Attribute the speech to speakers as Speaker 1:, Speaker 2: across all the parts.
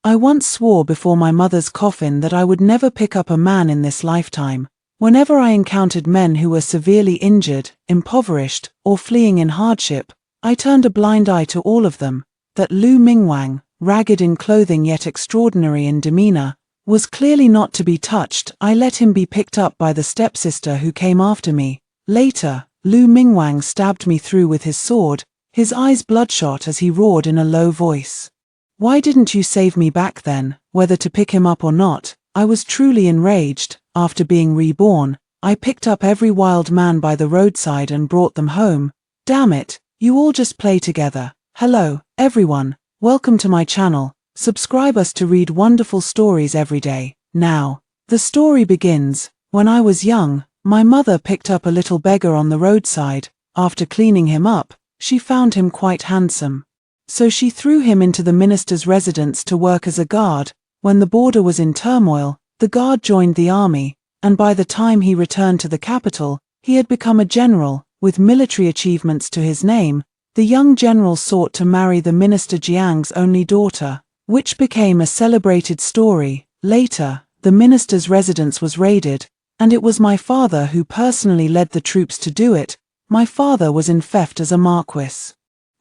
Speaker 1: I once swore before my mother's coffin that I would never pick up a man in this lifetime. Whenever I encountered men who were severely injured, impoverished, or fleeing in hardship, I turned a blind eye to all of them. That Lu Mingwang, ragged in clothing yet extraordinary in demeanor, was clearly not to be touched. I let him be picked up by the stepsister who came after me. Later, Lu Mingwang stabbed me through with his sword, his eyes bloodshot as he roared in a low voice. Why didn't you save me back then? Whether to pick him up or not, I was truly enraged. After being reborn, I picked up every wild man by the roadside and brought them home. Damn it, you all just play together. Hello, everyone, welcome to my channel. Subscribe us to read wonderful stories every day. Now, the story begins. When I was young, my mother picked up a little beggar on the roadside. After cleaning him up, she found him quite handsome. So she threw him into the minister's residence to work as a guard. When the border was in turmoil, the guard joined the army, and by the time he returned to the capital, he had become a general, with military achievements to his name. The young general sought to marry the minister Jiang's only daughter, which became a celebrated story. Later, the minister's residence was raided, and it was my father who personally led the troops to do it. My father was in theft as a marquis.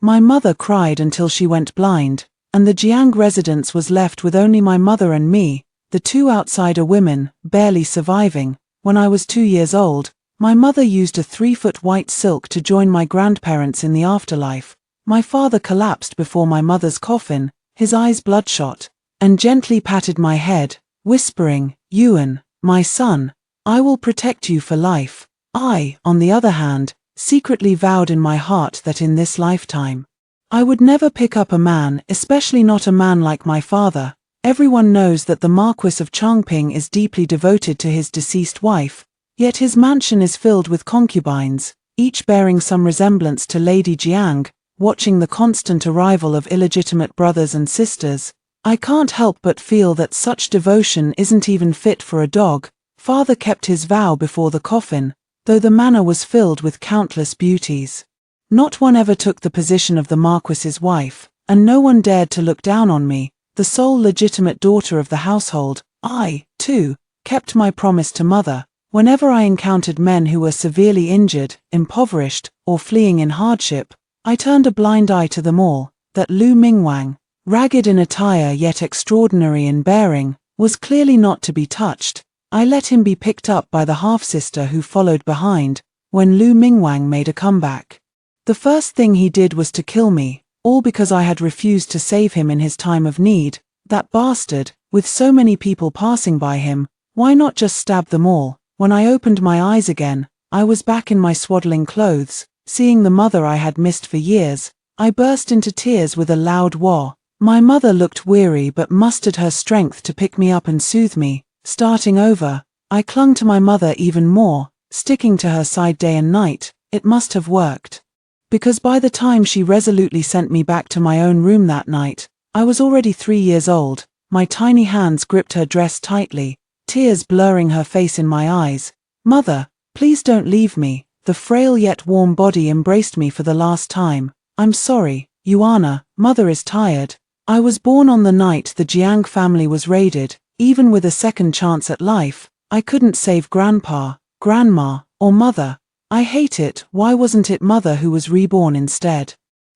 Speaker 1: My mother cried until she went blind, and the Jiang residence was left with only my mother and me, the two outsider women, barely surviving. When I was 2 years old, my mother used a 3-foot white silk to join my grandparents in the afterlife. My father collapsed before my mother's coffin, his eyes bloodshot, and gently patted my head, whispering, "Yuan, my son, I will protect you for life." I, on the other hand, secretly vowed in my heart that in this lifetime, I would never pick up a man, especially not a man like my father. Everyone knows that the Marquis of Changping is deeply devoted to his deceased wife, yet his mansion is filled with concubines, each bearing some resemblance to Lady Jiang. Watching the constant arrival of illegitimate brothers and sisters, I can't help but feel that such devotion isn't even fit for a dog. Father kept his vow before the coffin, though the manor was filled with countless beauties. Not one ever took the position of the Marquis's wife, and no one dared to look down on me, the sole legitimate daughter of the household. I, too, kept my promise to mother. Whenever I encountered men who were severely injured, impoverished, or fleeing in hardship, I turned a blind eye to them all. That Lu Mingwang, ragged in attire yet extraordinary in bearing, was clearly not to be touched. I let him be picked up by the half-sister who followed behind. When Lu Mingwang made a comeback, the first thing he did was to kill me, all because I had refused to save him in his time of need. That bastard, with so many people passing by him, why not just stab them all? When I opened my eyes again, I was back in my swaddling clothes. Seeing the mother I had missed for years, I burst into tears with a loud wah. My mother looked weary but mustered her strength to pick me up and soothe me. Starting over, I clung to my mother even more, sticking to her side day and night. It must have worked, because by the time she resolutely sent me back to my own room that night, I was already 3 years old. My tiny hands gripped her dress tightly, tears blurring her face in my eyes. "Mother, please don't leave me." The frail yet warm body embraced me for the last time. "I'm sorry, Yuana, mother is tired." I was born on the night the Jiang family was raided. Even with a second chance at life, I couldn't save grandpa, grandma, or mother. I hate it. Why wasn't it mother who was reborn instead?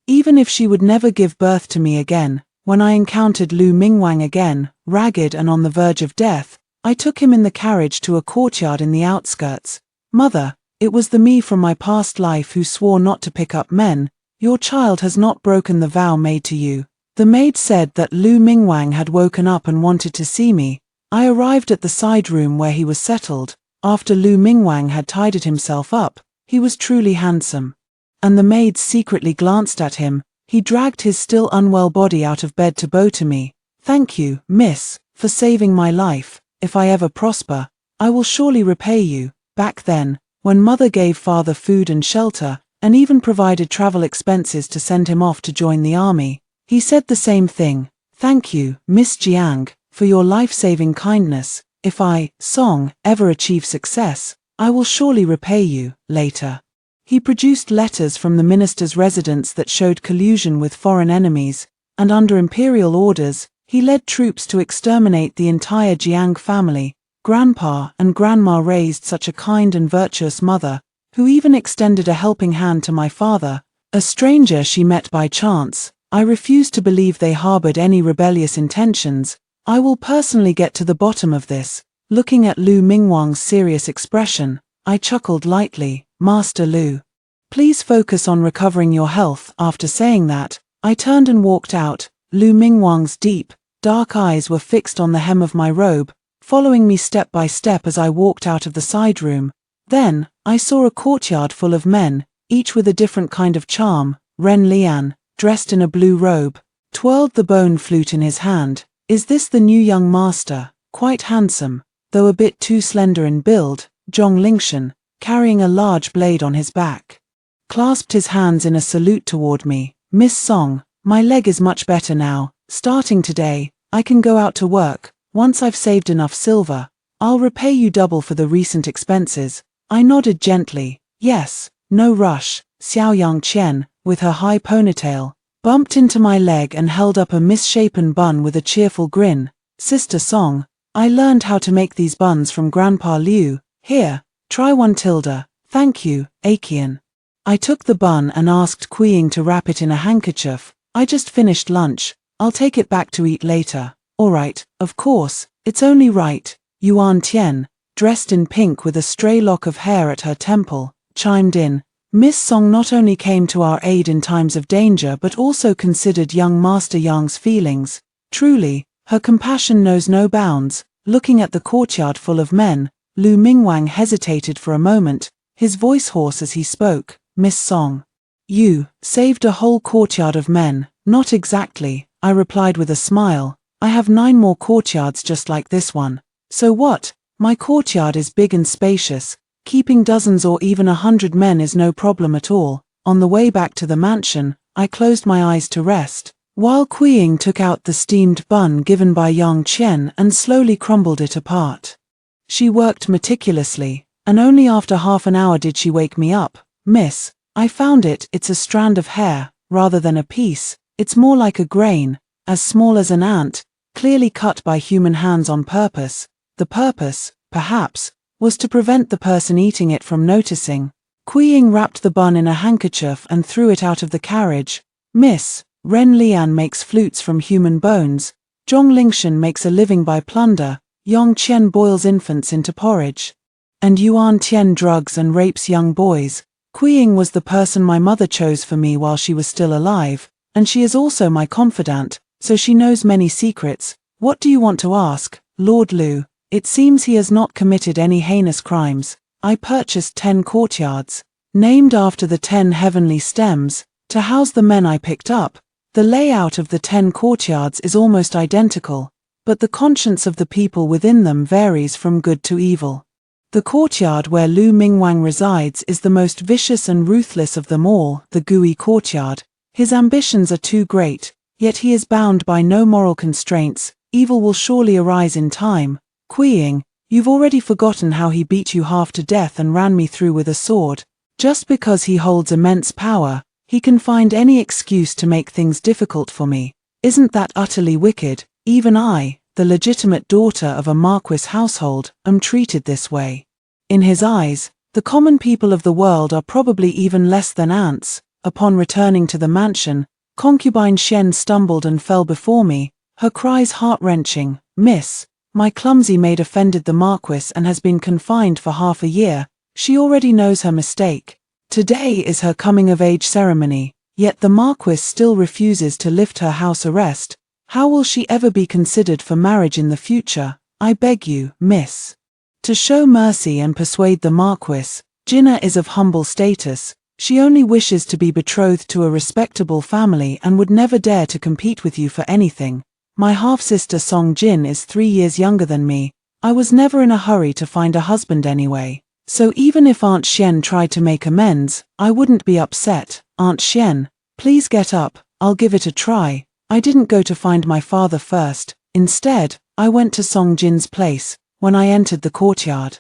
Speaker 1: Even if she would never give birth to me again. When I encountered Lu Mingwang again, ragged and on the verge of death, I took him in the carriage to a courtyard in the outskirts. "Mother, it was the me from my past life who swore not to pick up men. Your child has not broken the vow made to you." The maid said that Lu Mingwang had woken up and wanted to see me. I arrived at the side room where he was settled. After Lu Mingwang had tidied himself up, he was truly handsome. And the maids secretly glanced at him. He dragged his still unwell body out of bed to bow to me. "Thank you, miss, for saving my life. If I ever prosper, I will surely repay you." Back then, when mother gave father food and shelter, and even provided travel expenses to send him off to join the army, he said the same thing. "Thank you, Miss Jiang, for your life-saving kindness. If I, Song, ever achieve success, I will surely repay you." Later, he produced letters from the minister's residence that showed collusion with foreign enemies, and under imperial orders, He led troops to exterminate the entire Jiang family. Grandpa and Grandma raised such a kind and virtuous mother, who even extended a helping hand to my father, a stranger she met by chance. I refuse to believe they harbored any rebellious intentions. I will personally get to the bottom of this. Looking at Lu Mingwang's serious expression, I chuckled lightly. Master Lu, please focus on recovering your health. After saying that, I turned and walked out. Lu Mingwang's deep, dark eyes were fixed on the hem of my robe, following me step by step as I walked out of the side room. Then, I saw a courtyard full of men, each with a different kind of charm. Ren Lian, dressed in a blue robe, twirled the bone flute in his hand. Is this the new young master? Quite handsome, though a bit too slender in build. Zhong Lingshan, carrying a large blade on his back, clasped his hands in a salute toward me. Miss Song, my leg is much better now. Starting today, I can go out to work. Once I've saved enough silver, I'll repay you double for the recent expenses. I nodded gently. Yes, no rush. Xiao Yangqian, with her high ponytail, bumped into my leg and held up a misshapen bun with a cheerful grin. Sister Song, I learned how to make these buns from Grandpa Liu. Here, try one. Thank you, Akian. I took the bun and asked Kuiying to wrap it in a handkerchief. I just finished lunch. I'll take it back to eat later. Alright, of course, it's only right. Yuan Tian, dressed in pink with a stray lock of hair at her temple, chimed in. Miss Song not only came to our aid in times of danger but also considered young Master Yang's feelings. Truly, her compassion knows no bounds. Looking at the courtyard full of men, Lu Mingwang hesitated for a moment, his voice hoarse as he spoke. Miss Song, you saved a whole courtyard of men. Not exactly, I replied with a smile. I have 9 more courtyards just like this one. So what? My courtyard is big and spacious. Keeping dozens or even 100 men is no problem at all. On the way back to the mansion, I closed my eyes to rest, while Kuiying took out the steamed bun given by Yang Qian and slowly crumbled it apart. She worked meticulously, and only after half an hour did she wake me up. Miss, I found it. It's a strand of hair, rather than a piece. It's more like a grain, as small as an ant, clearly cut by human hands on purpose. The purpose, perhaps, was to prevent the person eating it from noticing. Kuiying wrapped the bun in a handkerchief and threw it out of the carriage. Miss, Ren Lian makes flutes from human bones. Zhong Lingshan makes a living by plunder. Yang Qian boils infants into porridge. And Yuan Tian drugs and rapes young boys. Kuiying was the person my mother chose for me while she was still alive, and she is also my confidant, so she knows many secrets. What do you want to ask, Lord Lu? It seems he has not committed any heinous crimes. I purchased 10 courtyards, named after the 10 heavenly stems, to house the men I picked up. The layout of the 10 courtyards is almost identical, but the conscience of the people within them varies from good to evil. The courtyard where Lu Mingwang resides is the most vicious and ruthless of them all, the Gui courtyard. His ambitions are too great, yet he is bound by no moral constraints. Evil will surely arise in time. Kuiying, you've already forgotten how he beat you half to death and ran me through with a sword. Just because he holds immense power, he can find any excuse to make things difficult for me. Isn't that utterly wicked? Even I, the legitimate daughter of a marquis household, am treated this way. In his eyes, the common people of the world are probably even less than ants. Upon returning to the mansion, concubine Shen stumbled and fell before me, her cries heart-wrenching. Miss, my clumsy maid offended the marquis and has been confined for half a year. She already knows her mistake. Today is her coming-of-age ceremony, yet the marquis still refuses to lift her house arrest. How will she ever be considered for marriage in the future? I beg you, miss, to show mercy and persuade the marquis. Jinna is of humble status. She only wishes to be betrothed to a respectable family and would never dare to compete with you for anything. My half-sister Song Jin is 3 years younger than me. I was never in a hurry to find a husband anyway. So even if Aunt Shen tried to make amends, I wouldn't be upset. Aunt Shen, please get up, I'll give it a try. I didn't go to find my father first. Instead, I went to Song Jin's place. When I entered the courtyard,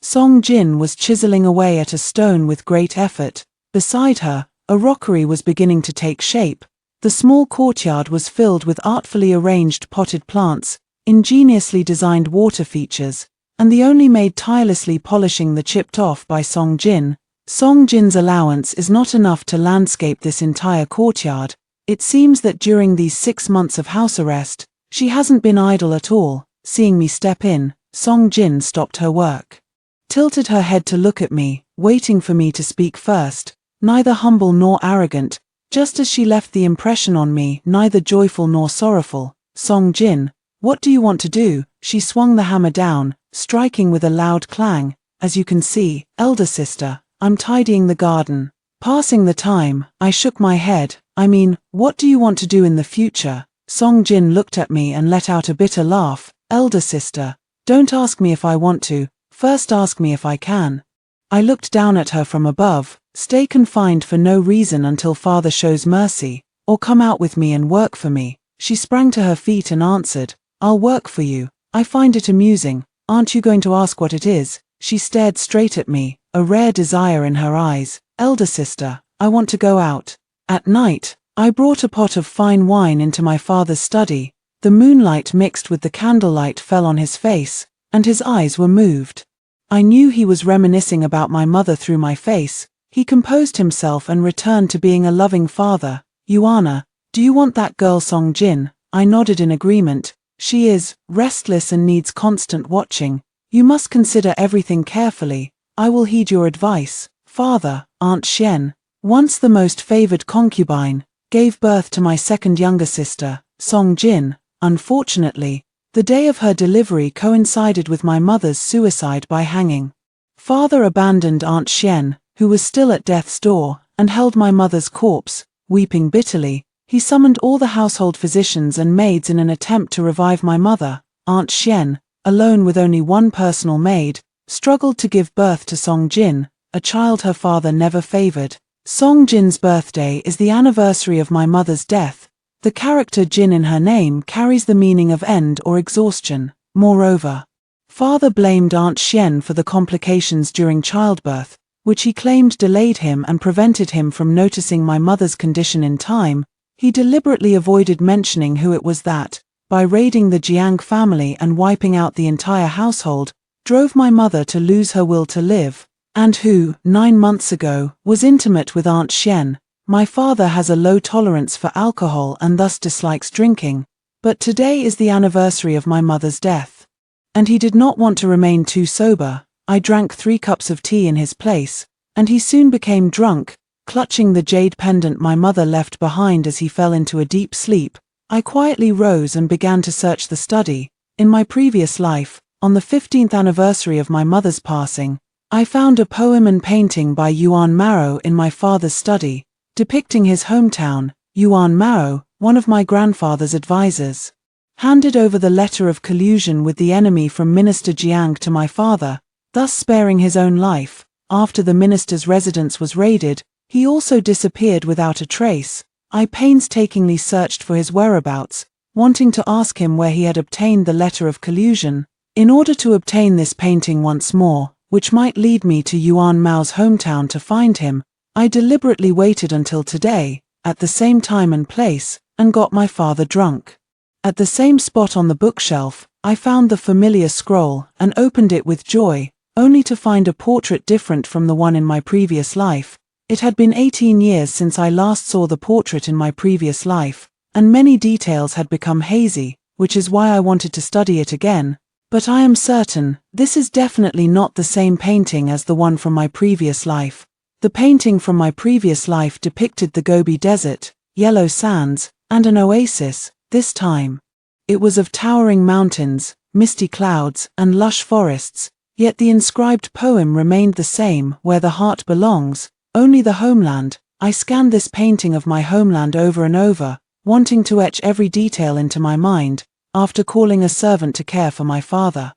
Speaker 1: Song Jin was chiseling away at a stone with great effort. Beside her, a rockery was beginning to take shape. The small courtyard was filled with artfully arranged potted plants, ingeniously designed water features, and the only maid tirelessly polishing the chipped off by Song Jin. Song Jin's allowance is not enough to landscape this entire courtyard. It seems that during these 6 months of house arrest, she hasn't been idle at all. Seeing me step in, Song Jin stopped her work, tilted her head to look at me, waiting for me to speak first, neither humble nor arrogant, just as she left the impression on me, neither joyful nor sorrowful. Song Jin, what do you want to do? She swung the hammer down, striking with a loud clang. As you can see, elder sister, I'm tidying the garden. Passing the time, I shook my head. I mean, what do you want to do in the future? Song Jin looked at me and let out a bitter laugh. Elder sister, don't ask me if I want to, first ask me if I can. I looked down at her from above. Stay confined for no reason until father shows mercy, or come out with me and work for me. She sprang to her feet and answered, I'll work for you. I find it amusing. Aren't you going to ask what it is? She stared straight at me, a rare desire in her eyes. Elder sister, I want to go out. At night, I brought a pot of fine wine into my father's study. The moonlight mixed with the candlelight fell on his face, and his eyes were moved. I knew he was reminiscing about my mother through my face. He composed himself and returned to being a loving father. Yuana, do you want that girl Song Jin? I nodded in agreement. She is restless and needs constant watching. You must consider everything carefully. I will heed your advice. Father, Aunt Xian, once the most favored concubine, gave birth to my second younger sister, Song Jin. Unfortunately, the day of her delivery coincided with my mother's suicide by hanging. Father abandoned Aunt Xian, who was still at death's door, and held my mother's corpse. Weeping bitterly, he summoned all the household physicians and maids in an attempt to revive my mother. Aunt Xian, alone with only one personal maid, struggled to give birth to Song Jin, a child her father never favored. Song Jin's birthday is the anniversary of my mother's death. The character Jin in her name carries the meaning of end or exhaustion. Moreover, father blamed Aunt Xian for the complications during childbirth, which he claimed delayed him and prevented him from noticing my mother's condition in time. He deliberately avoided mentioning who it was that, by raiding the Jiang family and wiping out the entire household, drove my mother to lose her will to live, and who, 9 months ago, was intimate with Aunt Xian. My father has a low tolerance for alcohol and thus dislikes drinking, but today is the anniversary of my mother's death, and he did not want to remain too sober. I drank 3 cups of tea in his place, and he soon became drunk, clutching the jade pendant my mother left behind as he fell into a deep sleep. I quietly rose and began to search the study. In my previous life, on the 15th anniversary of my mother's passing, I found a poem and painting by Yuan Mao in my father's study, depicting his hometown. Yuan Mao, one of my grandfather's advisors, handed over the letter of collusion with the enemy from Minister Jiang to my father, thus sparing his own life. After the minister's residence was raided, he also disappeared without a trace. I painstakingly searched for his whereabouts, wanting to ask him where he had obtained the letter of collusion, in order to obtain this painting once more, which might lead me to Yuan Mao's hometown to find him. I deliberately waited until today, at the same time and place, and got my father drunk. At the same spot on the bookshelf, I found the familiar scroll and opened it with joy, only to find a portrait different from the one in my previous life. It had been 18 years since I last saw the portrait in my previous life, and many details had become hazy, which is why I wanted to study it again. But I am certain, this is definitely not the same painting as the one from my previous life. The painting from my previous life depicted the Gobi Desert, yellow sands, and an oasis. This time, it was of towering mountains, misty clouds, and lush forests, yet the inscribed poem remained the same: where the heart belongs, only the homeland. I scanned this painting of my homeland over and over, wanting to etch every detail into my mind. After calling a servant to care for my father,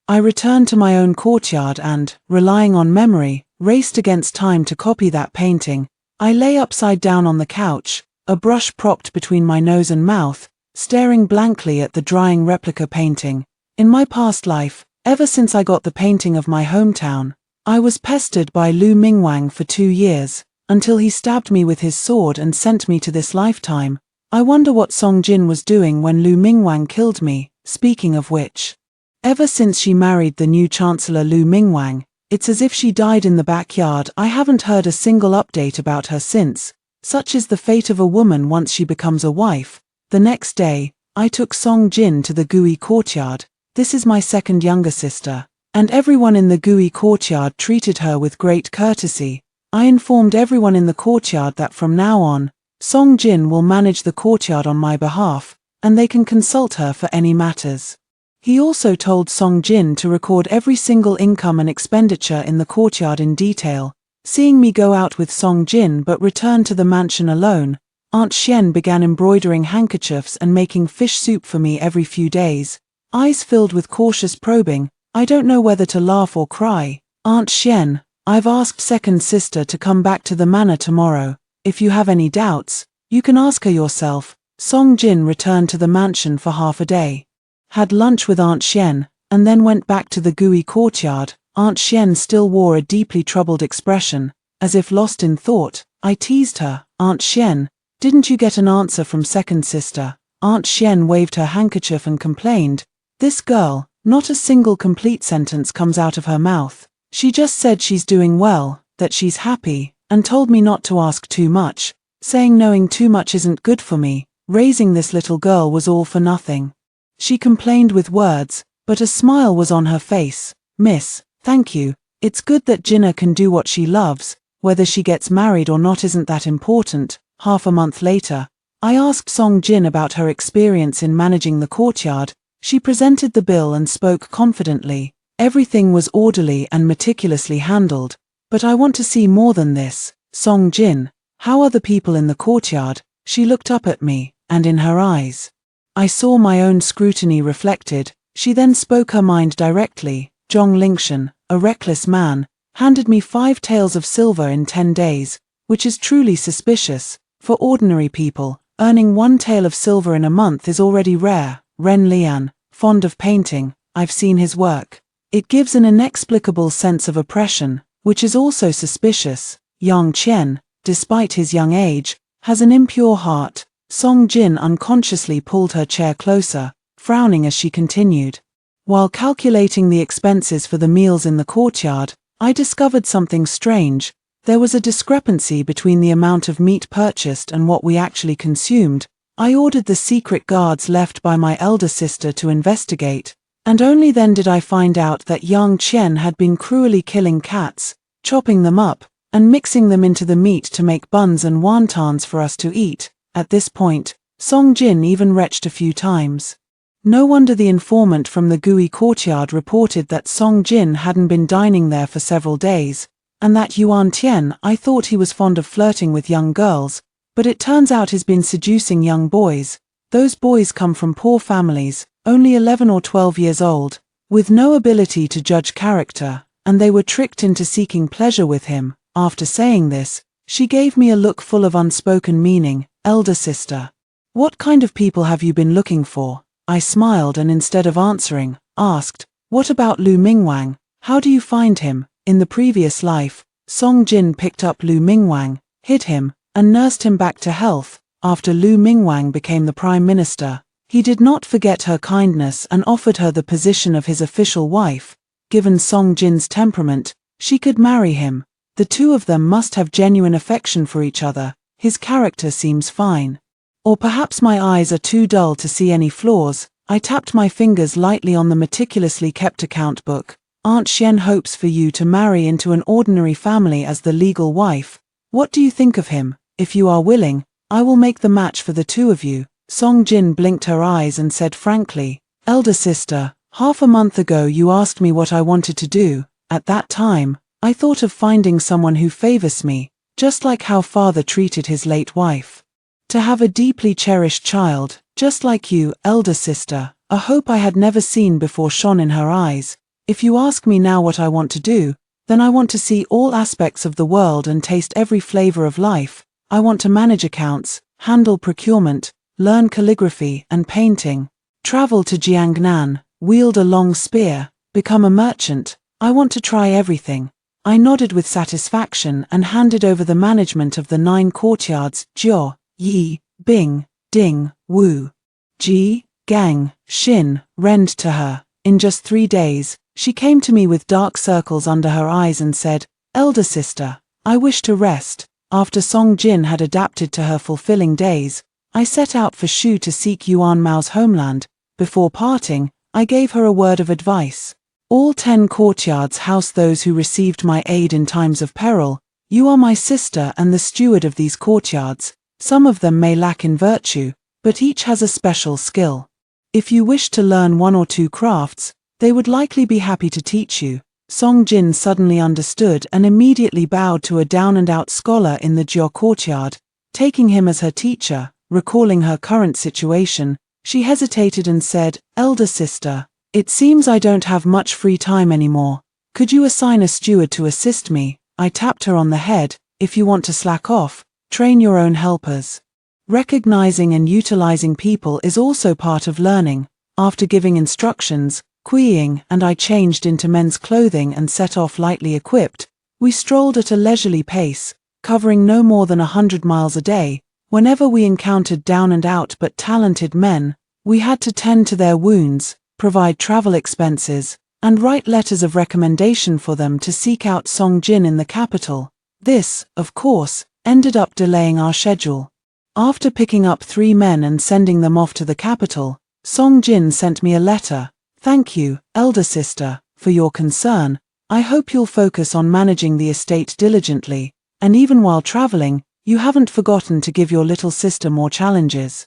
Speaker 1: I returned to my own courtyard and, relying on memory, raced against time to copy that painting. I lay upside down on the couch, a brush propped between my nose and mouth, staring blankly at the drying replica painting. In my past life, ever since I got the painting of my hometown, I was pestered by Lu Mingwang for 2 years, until he stabbed me with his sword and sent me to this lifetime. I wonder what Song Jin was doing when Lu Mingwang killed me, speaking of which. Ever since she married the new Chancellor Lu Mingwang, it's as if she died in the backyard. I haven't heard a single update about her since. Such is the fate of a woman once she becomes a wife. The next day, I took Song Jin to the Gui courtyard. This is my second younger sister, and everyone in the Gui courtyard treated her with great courtesy. I informed everyone in the courtyard that from now on, Song Jin will manage the courtyard on my behalf, and they can consult her for any matters. He also told Song Jin to record every single income and expenditure in the courtyard in detail. Seeing me go out with Song Jin but return to the mansion alone, Aunt Xian began embroidering handkerchiefs and making fish soup for me every few days. Eyes filled with cautious probing, I don't know whether to laugh or cry. Aunt Xian, I've asked second sister to come back to the manor tomorrow. If you have any doubts, you can ask her yourself. Song Jin returned to the mansion for half a day, had lunch with Aunt Xian, and then went back to the Gui courtyard. Aunt Xian still wore a deeply troubled expression, as if lost in thought. I teased her. Aunt Xian, didn't you get an answer from second sister? Aunt Xian waved her handkerchief and complained. This girl, not a single complete sentence comes out of her mouth. She just said she's doing well, that she's happy, and told me not to ask too much, saying knowing too much isn't good for me. Raising this little girl was all for nothing. She complained with words, but a smile was on her face. Miss, thank you. It's good that Jinna can do what she loves. Whether she gets married or not isn't that important. Half a month later, I asked Song Jin about her experience in managing the courtyard. She presented the bill and spoke confidently. Everything was orderly and meticulously handled. But I want to see more than this. Song Jin, how are the people in the courtyard? She looked up at me, and in her eyes, I saw my own scrutiny reflected. She then spoke her mind directly. Zhong Lingshan, a reckless man, handed me 5 taels of silver in 10 days, which is truly suspicious. For ordinary people, earning 1 tael of silver in a month is already rare. Ren Lian, fond of painting, I've seen his work. It gives an inexplicable sense of oppression, which is also suspicious. Yang Qian, despite his young age, has an impure heart. Song Jin unconsciously pulled her chair closer, frowning as she continued. While calculating the expenses for the meals in the courtyard, I discovered something strange. There was a discrepancy between the amount of meat purchased and what we actually consumed. I ordered the secret guards left by my elder sister to investigate, and only then did I find out that Yang Qian had been cruelly killing cats, chopping them up, and mixing them into the meat to make buns and wontons for us to eat. At this point, Song Jin even retched a few times. No wonder the informant from the Gui courtyard reported that Song Jin hadn't been dining there for several days, and that Yuan Tian, I thought he was fond of flirting with young girls, but it turns out he's been seducing young boys. Those boys come from poor families, only 11 or 12 years old, with no ability to judge character, and they were tricked into seeking pleasure with him. After saying this, she gave me a look full of unspoken meaning. Elder sister, what kind of people have you been looking for? I smiled and instead of answering, asked, what about Lu Mingwang? How do you find him? In the previous life, Song Jin picked up Lu Mingwang, hid him, and nursed him back to health. After Lu Mingwang became the prime minister, he did not forget her kindness and offered her the position of his official wife. Given Song Jin's temperament, she could marry him. The two of them must have genuine affection for each other. His character seems fine. Or perhaps my eyes are too dull to see any flaws. I tapped my fingers lightly on the meticulously kept account book. Aunt Xian hopes for you to marry into an ordinary family as the legal wife. What do you think of him? If you are willing, I will make the match for the two of you. Song Jin blinked her eyes and said frankly, elder sister, half a month ago you asked me what I wanted to do. At that time, I thought of finding someone who favors me, just like how father treated his late wife. To have a deeply cherished child, just like you, elder sister, a hope I had never seen before shone in her eyes. If you ask me now what I want to do, then I want to see all aspects of the world and taste every flavor of life. I want to manage accounts, handle procurement, learn calligraphy and painting, travel to Jiangnan, wield a long spear, become a merchant. I want to try everything. I nodded with satisfaction and handed over the management of the 9 courtyards. Jiao, Yi, Bing, ding, wu, ji, gang, shin, rend to her. In just 3 days, she came to me with dark circles under her eyes and said, "Elder sister, I wish to rest." After Song Jin had adapted to her fulfilling days, I set out for Shu to seek Yuan Mao's homeland. Before parting, I gave her a word of advice. All 10 courtyards house those who received my aid in times of peril. You are my sister and the steward of these courtyards. Some of them may lack in virtue, but each has a special skill. If you wish to learn 1 or 2 crafts, they would likely be happy to teach you. Song Jin suddenly understood and immediately bowed to a down-and-out scholar in the Jiao courtyard. Taking him as her teacher, recalling her current situation, she hesitated and said, "Elder sister, it seems I don't have much free time anymore. Could you assign a steward to assist me?" I tapped her on the head. "If you want to slack off, train your own helpers." Recognizing and utilizing people is also part of learning. After giving instructions, Kui Ying and I changed into men's clothing and set off lightly equipped. We strolled at a leisurely pace, covering no more than 100 miles a day. Whenever we encountered down-and-out but talented men, we had to tend to their wounds, provide travel expenses, and write letters of recommendation for them to seek out Song Jin in the capital. This, of course, ended up delaying our schedule. After picking up 3 men and sending them off to the capital, Song Jin sent me a letter. "Thank you, elder sister, for your concern. I hope you'll focus on managing the estate diligently, and even while traveling, you haven't forgotten to give your little sister more challenges."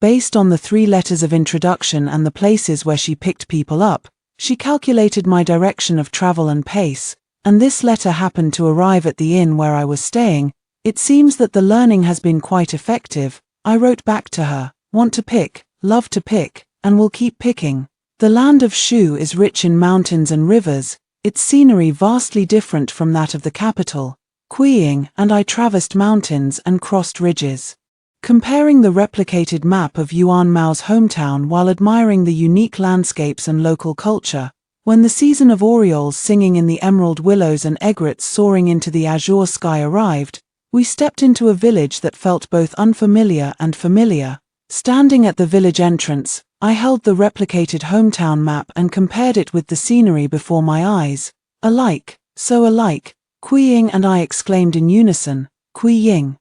Speaker 1: Based on the 3 letters of introduction and the places where she picked people up, she calculated my direction of travel and pace, and this letter happened to arrive at the inn where I was staying. "It seems that the learning has been quite effective," I wrote back to her. "Want to pick, love to pick, and will keep picking." The land of Shu is rich in mountains and rivers, its scenery vastly different from that of the capital. Kui Ying and I traversed mountains and crossed ridges. Comparing the replicated map of Yuan Mao's hometown while admiring the unique landscapes and local culture, when the season of orioles singing in the emerald willows and egrets soaring into the azure sky arrived, we stepped into a village that felt both unfamiliar and familiar. Standing at the village entrance, I held the replicated hometown map and compared it with the scenery before my eyes. "Alike, so alike," Kui Ying and I exclaimed in unison. "Kui Ying,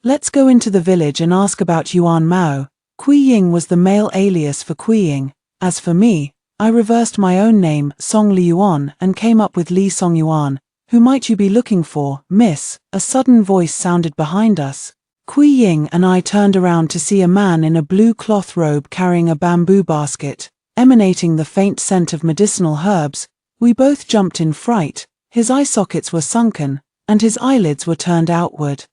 Speaker 1: let's go into the village and ask about Yuan Mao." Kui Ying was the male alias for Kui Ying. As for me, I reversed my own name, Song Liyuan, and came up with Li Song Yuan. "Who might you be looking for, miss?" A sudden voice sounded behind us. Kui Ying and I turned around to see a man in a blue cloth robe carrying a bamboo basket, emanating the faint scent of medicinal herbs. We both jumped in fright. His eye sockets were sunken, and his eyelids were turned outward.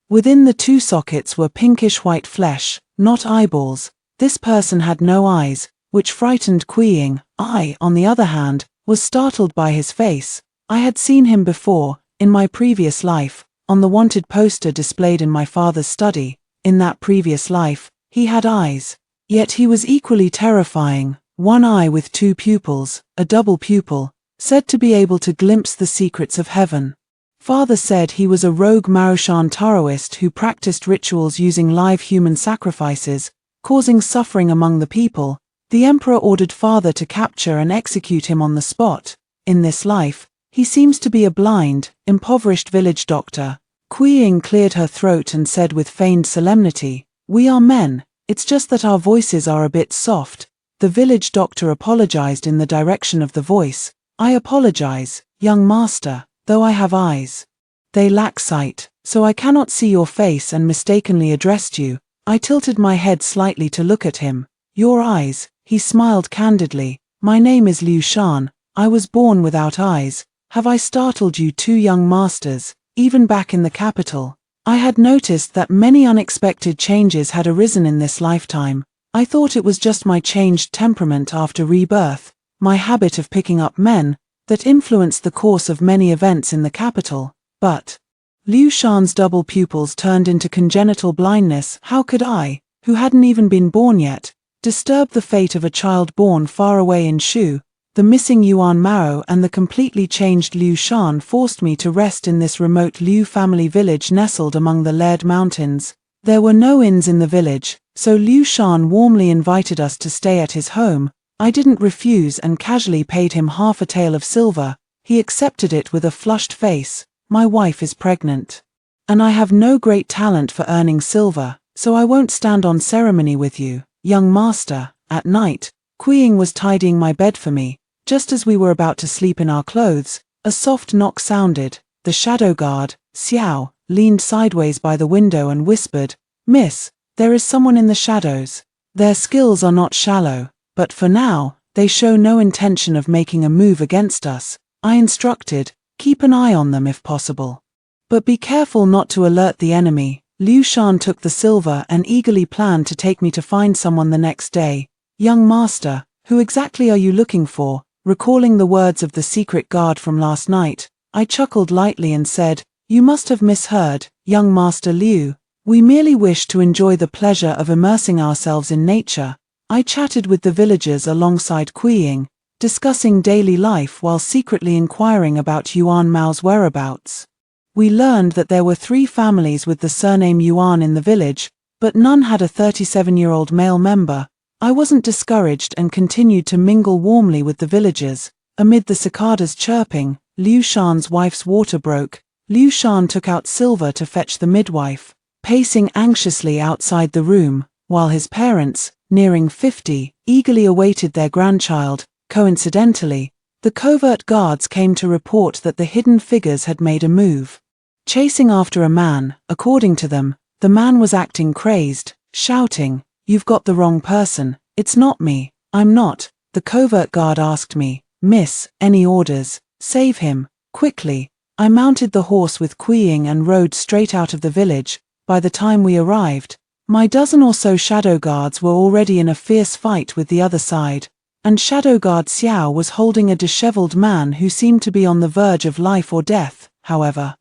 Speaker 1: Within the 2 sockets were pinkish white flesh, not eyeballs. This person had no eyes, which frightened Kui Ying. I, on the other hand, was startled by his face. I had seen him before, in my previous life, on the wanted poster displayed in my father's study. In that previous life, he had eyes. Yet he was equally terrifying, 1 eye with 2 pupils, a double pupil, said to be able to glimpse the secrets of heaven. Father said he was a rogue Marushan Taoist who practiced rituals using live human sacrifices, causing suffering among the people. The emperor ordered father to capture and execute him on the spot. In this life, he seems to be a blind, impoverished village doctor. Kui Ying cleared her throat and said with feigned solemnity, "We are men, it's just that our voices are a bit soft." The village doctor apologized in the direction of the voice. "I apologize, young master, though I have eyes. They lack sight, so I cannot see your face and mistakenly addressed you." I tilted my head slightly to look at him. "Your eyes," he smiled candidly. "My name is Liu Shan, I was born without eyes. Have I startled you 2 young masters, even back in the capital?" I had noticed that many unexpected changes had arisen in this lifetime. I thought it was just my changed temperament after rebirth, my habit of picking up men, that influenced the course of many events in the capital. But Liu Shan's double pupils turned into congenital blindness. How could I, who hadn't even been born yet, disturb the fate of a child born far away in Shu? The missing Yuan Mao and the completely changed Liu Shan forced me to rest in this remote Liu family village nestled among the Laird Mountains. There were no inns in the village, so Liu Shan warmly invited us to stay at his home. I didn't refuse and casually paid him half a tael of silver. He accepted it with a flushed face. My wife is pregnant. And I have no great talent for earning silver, so I won't stand on ceremony with you, young master. At night, Kuiying was tidying my bed for me. Just as we were about to sleep in our clothes, a soft knock sounded. The shadow guard, Xiao, leaned sideways by the window and whispered, "Miss, there is someone in the shadows. Their skills are not shallow, but for now, they show no intention of making a move against us." I instructed, "Keep an eye on them if possible. But be careful not to alert the enemy." Liu Shan took the silver and eagerly planned to take me to find someone the next day. "Young master, who exactly are you looking for?" Recalling the words of the secret guard from last night, I chuckled lightly and said, "You must have misheard, young master Liu. We merely wish to enjoy the pleasure of immersing ourselves in nature." I chatted with the villagers alongside Kuiying, discussing daily life while secretly inquiring about Yuan Mao's whereabouts. We learned that there were 3 families with the surname Yuan in the village, but none had a 37-year-old male member. I wasn't discouraged and continued to mingle warmly with the villagers. Amid the cicadas chirping, Liu Shan's wife's water broke. Liu Shan took out silver to fetch the midwife, pacing anxiously outside the room, while his parents, nearing 50, eagerly awaited their grandchild. Coincidentally, the covert guards came to report that the hidden figures had made a move, chasing after a man. According to them, the man was acting crazed, shouting, "You've got the wrong person, it's not me, I'm not." The covert guard asked me, "Miss, any orders?" "Save him, quickly." I mounted the horse with Kuiying and rode straight out of the village. By the time we arrived, my dozen or so shadow guards were already in a fierce fight with the other side, and shadow guard Xiao was holding a disheveled man who seemed to be on the verge of life or death. However,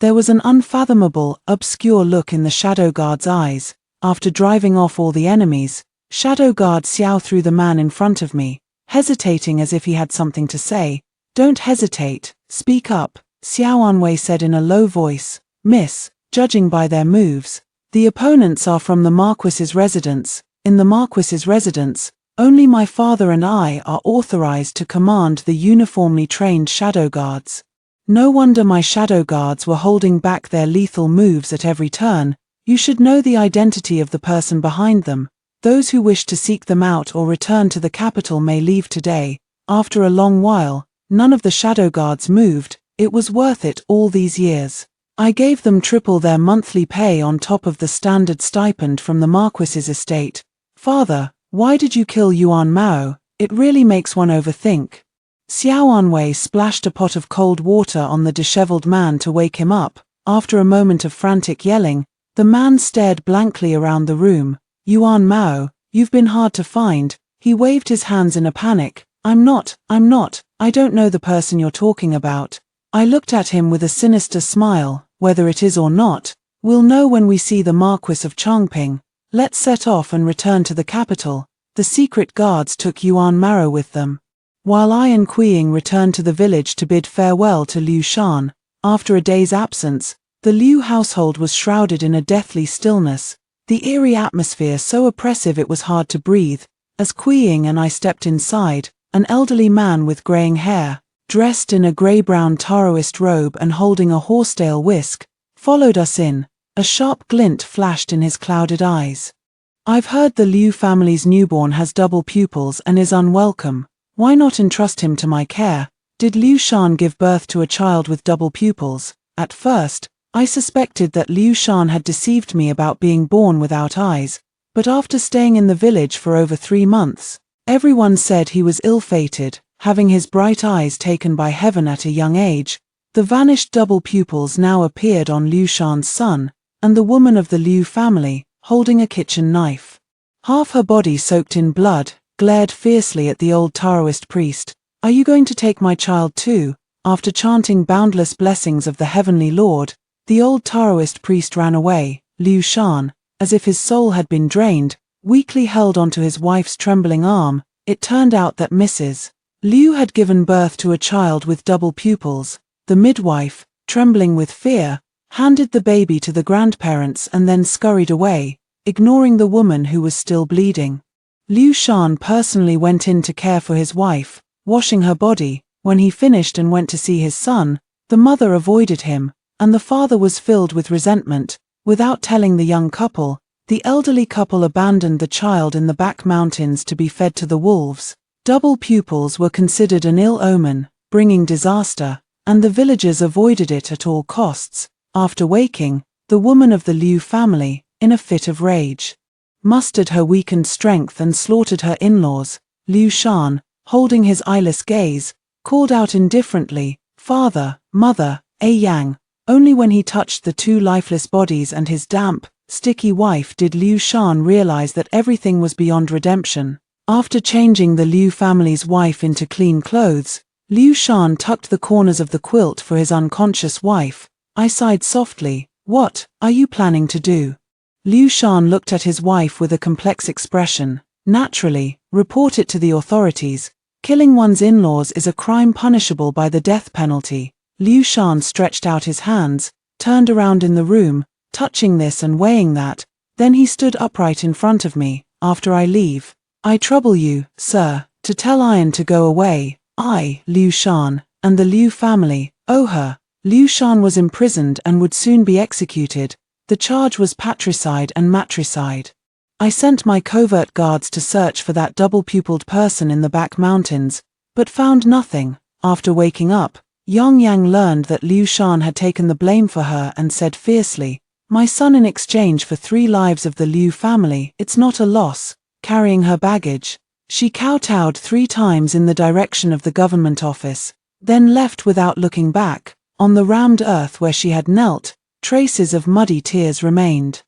Speaker 1: there was an unfathomable, obscure look in the shadow guard's eyes. After driving off all the enemies, shadow guard Xiao threw the man in front of me, hesitating as if he had something to say. "Don't hesitate, speak up," Xiao Anwei said in a low voice. "Miss, judging by their moves, the opponents are from the Marquis's residence. In the Marquis's residence, only my father and I are authorized to command the uniformly trained shadow guards." No wonder my shadow guards were holding back their lethal moves at every turn. You should know the identity of the person behind them. Those who wish to seek them out or return to the capital may leave today. After a long while, none of the shadow guards moved. It was worth it all these years. I gave them triple their monthly pay on top of the standard stipend from the Marquis's estate. "Father, why did you kill Yuan Mao? It really makes one overthink." Xiao Anwei splashed a pot of cold water on the disheveled man to wake him up. After a moment of frantic yelling, the man stared blankly around the room. "Yuan Mao, you've been hard to find." He waved his hands in a panic. I'm not, I don't know the person you're talking about." I looked at him with a sinister smile. "Whether it is or not, we'll know when we see the Marquis of Chongping. Let's set off and return to the capital." The secret guards took Yuan Mao with them, while I and Kuiying returned to the village to bid farewell to Liu Shan. After a day's absence, the Liu household was shrouded in a deathly stillness, the eerie atmosphere so oppressive it was hard to breathe. As Kuiying and I stepped inside, an elderly man with graying hair, dressed in a grey-brown Taoist robe and holding a horsetail whisk, followed us in. A sharp glint flashed in his clouded eyes. "I've heard the Liu family's newborn has double pupils and is unwelcome. Why not entrust him to my care?" Did Liu Shan give birth to a child with double pupils? At first, I suspected that Liu Shan had deceived me about being born without eyes, but after staying in the village for over 3 months, everyone said he was ill-fated, having his bright eyes taken by heaven at a young age. The vanished double pupils now appeared on Liu Shan's son, and the woman of the Liu family, holding a kitchen knife, half her body soaked in blood, glared fiercely at the old Taoist priest. "Are you going to take my child too?" After chanting boundless blessings of the heavenly Lord, the old Taoist priest ran away. Liu Shan, as if his soul had been drained, weakly held onto his wife's trembling arm. It turned out that Mrs. Liu had given birth to a child with double pupils. The midwife, trembling with fear, handed the baby to the grandparents and then scurried away, ignoring the woman who was still bleeding. Liu Shan personally went in to care for his wife, washing her body. When he finished and went to see his son, the mother avoided him, and the father was filled with resentment. Without telling the young couple, the elderly couple abandoned the child in the back mountains to be fed to the wolves. Double pupils were considered an ill omen, bringing disaster, and the villagers avoided it at all costs. After waking, the woman of the Liu family, in a fit of rage, mustered her weakened strength and slaughtered her in-laws. Liu Shan, holding his eyeless gaze, called out indifferently, "Father, mother, Yang." Only when he touched the two lifeless bodies and his damp, sticky wife did Liu Shan realize that everything was beyond redemption. After changing the Liu family's wife into clean clothes, Liu Shan tucked the corners of the quilt for his unconscious wife. I sighed softly. "What are you planning to do?" Liu Shan looked at his wife with a complex expression. "Naturally, report it to the authorities. Killing one's in-laws is a crime punishable by the death penalty." Liu Shan stretched out his hands, turned around in the room, touching this and weighing that. Then he stood upright in front of me. "After I leave, I trouble you, sir, to tell Iron to go away. I, Liu Shan, and the Liu family owe her." Liu Shan was imprisoned and would soon be executed. The charge was patricide and matricide. I sent my covert guards to search for that double-pupiled person in the back mountains, but found nothing. After waking up, Yang learned that Liu Shan had taken the blame for her and said fiercely, "My son, in exchange for 3 lives of the Liu family, it's not a loss." Carrying her baggage, she kowtowed 3 times in the direction of the government office, then left without looking back. On the rammed earth where she had knelt, traces of muddy tears remained.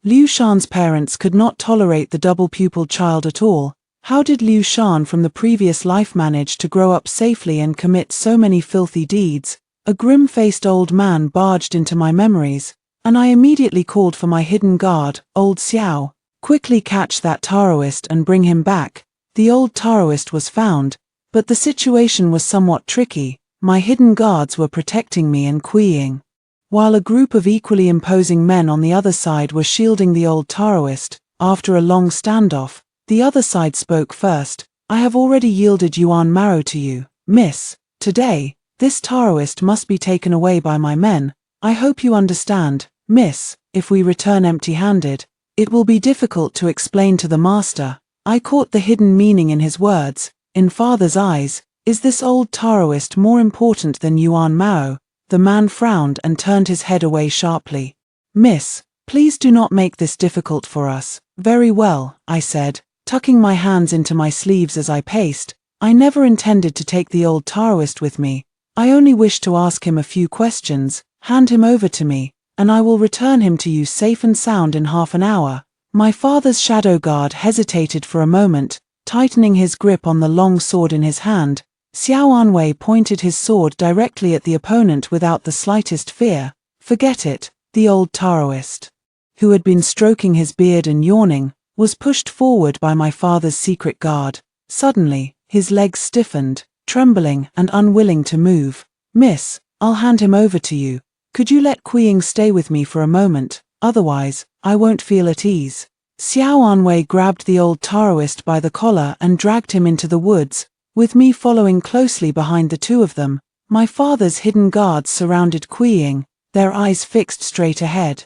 Speaker 1: Liu Shan's parents could not tolerate the double-pupiled child at all. How did Liu Shan from the previous life manage to grow up safely and commit so many filthy deeds? A grim-faced old man barged into my memories, and I immediately called for my hidden guard, old Xiao. "Quickly catch that Taoist and bring him back." The old Taoist was found, but the situation was somewhat tricky. My hidden guards were protecting me and Kuiying, while a group of equally imposing men on the other side were shielding the old Taoist. After a long standoff, the other side spoke first. "I have already yielded Yuan Maro to you, miss. Today, this Taoist must be taken away by my men. I hope you understand, miss. If we return empty-handed, it will be difficult to explain to the master." I caught the hidden meaning in his words. In father's eyes, is this old Taoist more important than Yuan Mao? The man frowned and turned his head away sharply. "Miss, please do not make this difficult for us." "Very well," I said, tucking my hands into my sleeves as I paced. "I never intended to take the old Taoist with me. I only wish to ask him a few questions. Hand him over to me, and I will return him to you safe and sound in half an hour." My father's shadow guard hesitated for a moment, tightening his grip on the long sword in his hand. Xiao Anwei pointed his sword directly at the opponent without the slightest fear. "Forget it." The old Taoist, who had been stroking his beard and yawning, was pushed forward by my father's secret guard. Suddenly, his legs stiffened, trembling and unwilling to move. "Miss, I'll hand him over to you. Could you let Kuiying stay with me for a moment? Otherwise, I won't feel at ease." Xiao Anwei grabbed the old Taoist by the collar and dragged him into the woods, with me following closely behind the two of them. My father's hidden guards surrounded Kuiying, their eyes fixed straight ahead,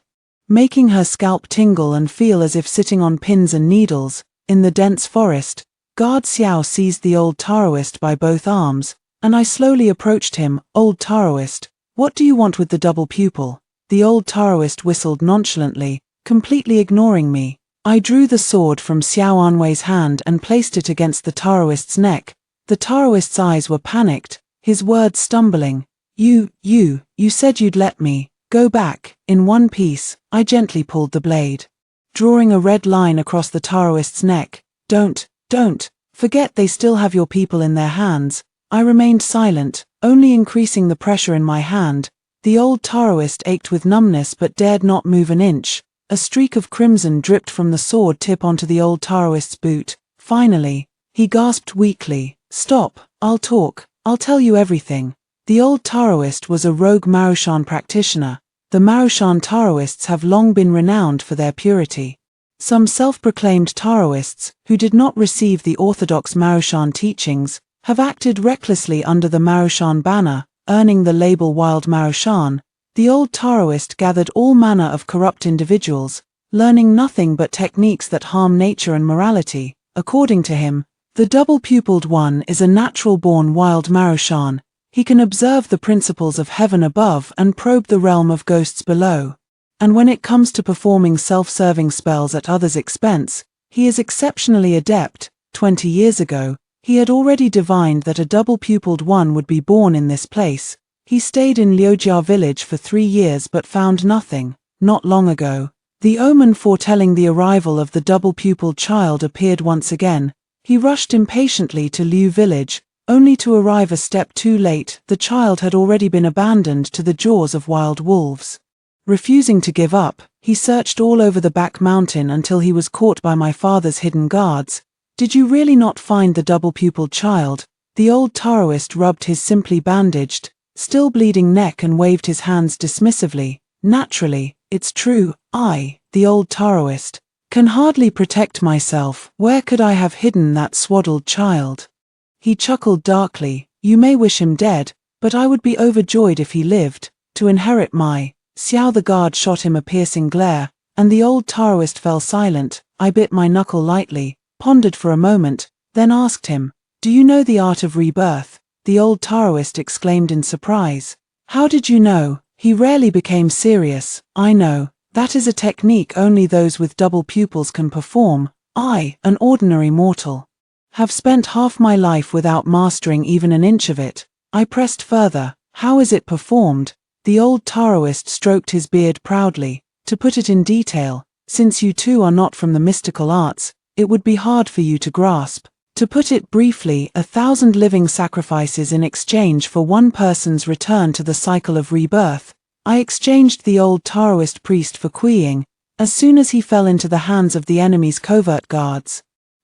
Speaker 1: making her scalp tingle and feel as if sitting on pins and needles. In the dense forest, Guard Xiao seized the old Taoist by both arms, and I slowly approached him. "Old Taoist, what do you want with the double pupil?" The old Taoist whistled nonchalantly, completely ignoring me. I drew the sword from Xiao Anwei's hand and placed it against the Taoist's neck. The Taoist's eyes were panicked, his words stumbling. You said you'd let me go back." In one piece, I gently pulled the blade, drawing a red line across the Taoist's neck. Don't, forget they still have your people in their hands." I remained silent, only increasing the pressure in my hand. The old Taoist ached with numbness but dared not move an inch. A streak of crimson dripped from the sword tip onto the old Taoist's boot. Finally, he gasped weakly, "Stop, I'll talk, I'll tell you everything." The old Taoist was a rogue Marushan practitioner, The Marushan Taoists have long been renowned for their purity. Some self-proclaimed Taoists, who did not receive the orthodox Marushan teachings, have acted recklessly under the Marushan banner, earning the label Wild Marushan. The old Taoist gathered all manner of corrupt individuals, learning nothing but techniques that harm nature and morality. According to him, the double-pupiled one is a natural-born wild Marushan. He can observe the principles of heaven above and probe the realm of ghosts below. And when it comes to performing self-serving spells at others' expense, he is exceptionally adept. 20 years ago, he had already divined that a double-pupiled one would be born in this place. He stayed in Liujia village for 3 years but found nothing. Not long ago, the omen foretelling the arrival of the double-pupiled child appeared once again. He rushed impatiently to Liu village, only to arrive a step too late. The child had already been abandoned to the jaws of wild wolves. Refusing to give up, he searched all over the back mountain until he was caught by my father's hidden guards. Did you really not find the double-pupiled child? The old Taoist rubbed his simply bandaged, still bleeding neck and waved his hands dismissively. Naturally, it's true, the old Taoist, can hardly protect myself. Where could I have hidden that swaddled child? He chuckled darkly. You may wish him dead, but I would be overjoyed if he lived, to inherit my... Xiao the guard shot him a piercing glare, and the old Taoist fell silent. I bit my knuckle lightly, pondered for a moment, then asked him, do you know the art of rebirth? The old Taoist exclaimed in surprise. How did you know? He rarely became serious. I know. That is a technique only those with double pupils can perform. I, an ordinary mortal, have spent half my life without mastering even an inch of it. I pressed further. How is it performed? The old Taoist stroked his beard proudly. To put it in detail, since you two are not from the mystical arts, it would be hard for you to grasp. To put it briefly, 1,000 living sacrifices in exchange for one person's return to the cycle of rebirth. I exchanged the old Taoist priest for Kuiying, as soon as he fell into the hands of the enemy's covert guards.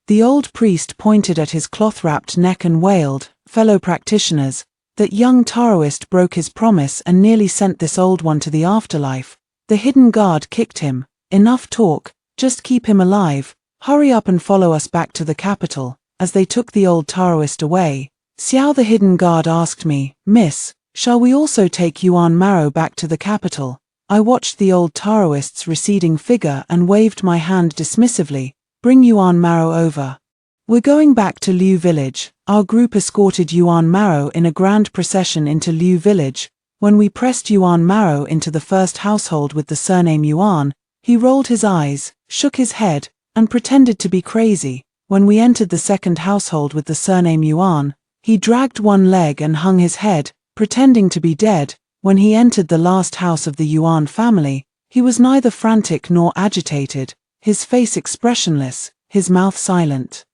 Speaker 1: The old priest pointed at his cloth-wrapped neck and wailed, fellow practitioners, that young Taoist broke his promise and nearly sent this old one to the afterlife. The hidden guard kicked him. Enough talk, just keep him alive. Hurry up and follow us back to the capital. As they took the old Taoist away, Xiao the hidden guard asked me, Miss, shall we also take Yuan Maro back to the capital? I watched the old Taoist's receding figure and waved my hand dismissively. Bring Yuan Maro over. We're going back to Liu village. Our group escorted Yuan Maro in a grand procession into Liu village. When we pressed Yuan Maro into the first household with the surname Yuan, he rolled his eyes, shook his head, and pretended to be crazy. When we entered the second household with the surname Yuan, he dragged one leg and hung his head, pretending to be dead. When he entered the last house of the Yuan family, he was neither frantic nor agitated, his face expressionless, his mouth silent.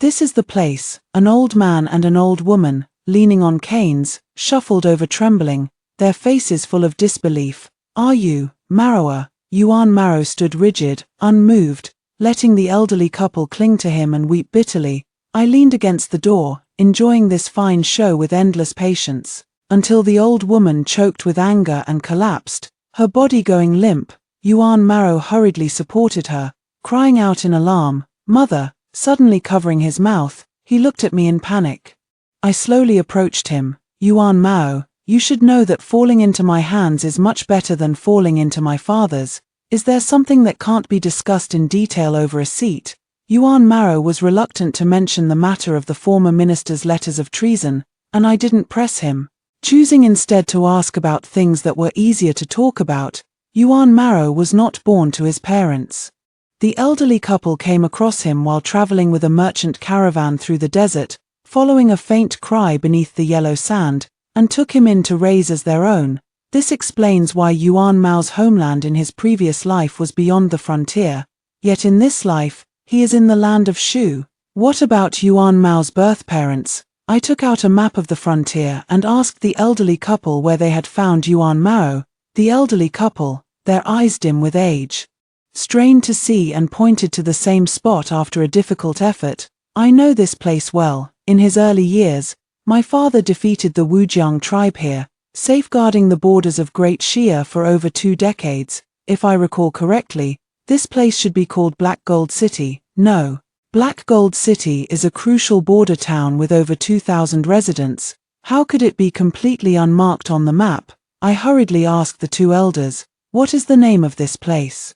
Speaker 1: This is the place. An old man and an old woman, leaning on canes, shuffled over trembling, their faces full of disbelief. Are you, Maroa? Yuan Maro stood rigid, unmoved, letting the elderly couple cling to him and weep bitterly. I leaned against the door, enjoying this fine show with endless patience, until the old woman choked with anger and collapsed, her body going limp. Yuan Maro hurriedly supported her, crying out in alarm, Mother! Suddenly covering his mouth, he looked at me in panic. I slowly approached him. Yuan Mao, you should know that falling into my hands is much better than falling into my father's. Is there something that can't be discussed in detail over a seat? Yuan Mao was reluctant to mention the matter of the former minister's letters of treason, and I didn't press him. Choosing instead to ask about things that were easier to talk about, Yuan Mao was not born to his parents. The elderly couple came across him while traveling with a merchant caravan through the desert, following a faint cry beneath the yellow sand, and took him in to raise as their own. This explains why Yuan Mao's homeland in his previous life was beyond the frontier, yet in this life, he is in the land of Shu. What about Yuan Mao's birth parents? I took out a map of the frontier and asked the elderly couple where they had found Yuan Mao. The elderly couple, their eyes dim with age, strained to see and pointed to the same spot after a difficult effort. I know this place well. In his early years, my father defeated the Wujiang tribe here. safeguarding the borders of Great Shia for over 2 decades. If I recall correctly, this place should be called Black Gold City. No. Black Gold City is a crucial border town with over 2,000 residents. How could it be completely unmarked on the map? I hurriedly asked the 2 elders, "What is the name of this place?"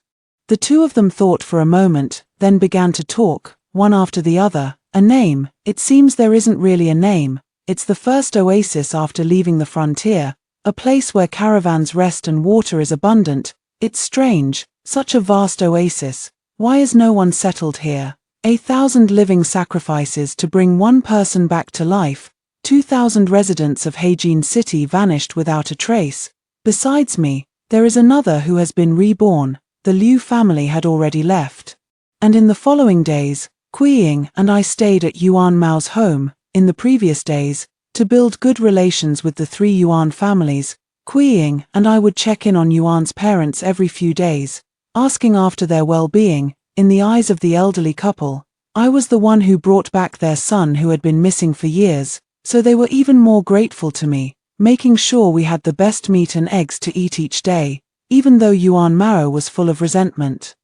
Speaker 1: The 2 of them thought for a moment, then began to talk, one after the other. A name? It seems there isn't really a name. It's the first oasis after leaving the frontier, a place where caravans rest and water is abundant. It's strange, such a vast oasis. Why is no one settled here? 1,000 living sacrifices to bring one person back to life. 2,000 residents of Heijin City vanished without a trace. Besides me, there is another who has been reborn. The Liu family had already left. And in the following days, Kuiying and I stayed at Yuan Mao's home. In the previous days, to build good relations with the 3 Yuan families, Kuiying and I would check in on Yuan's parents every few days, asking after their well-being. In the eyes of the elderly couple, I was the one who brought back their son who had been missing for years, so they were even more grateful to me, making sure we had the best meat and eggs to eat each day, even though Yuan Mao was full of resentment.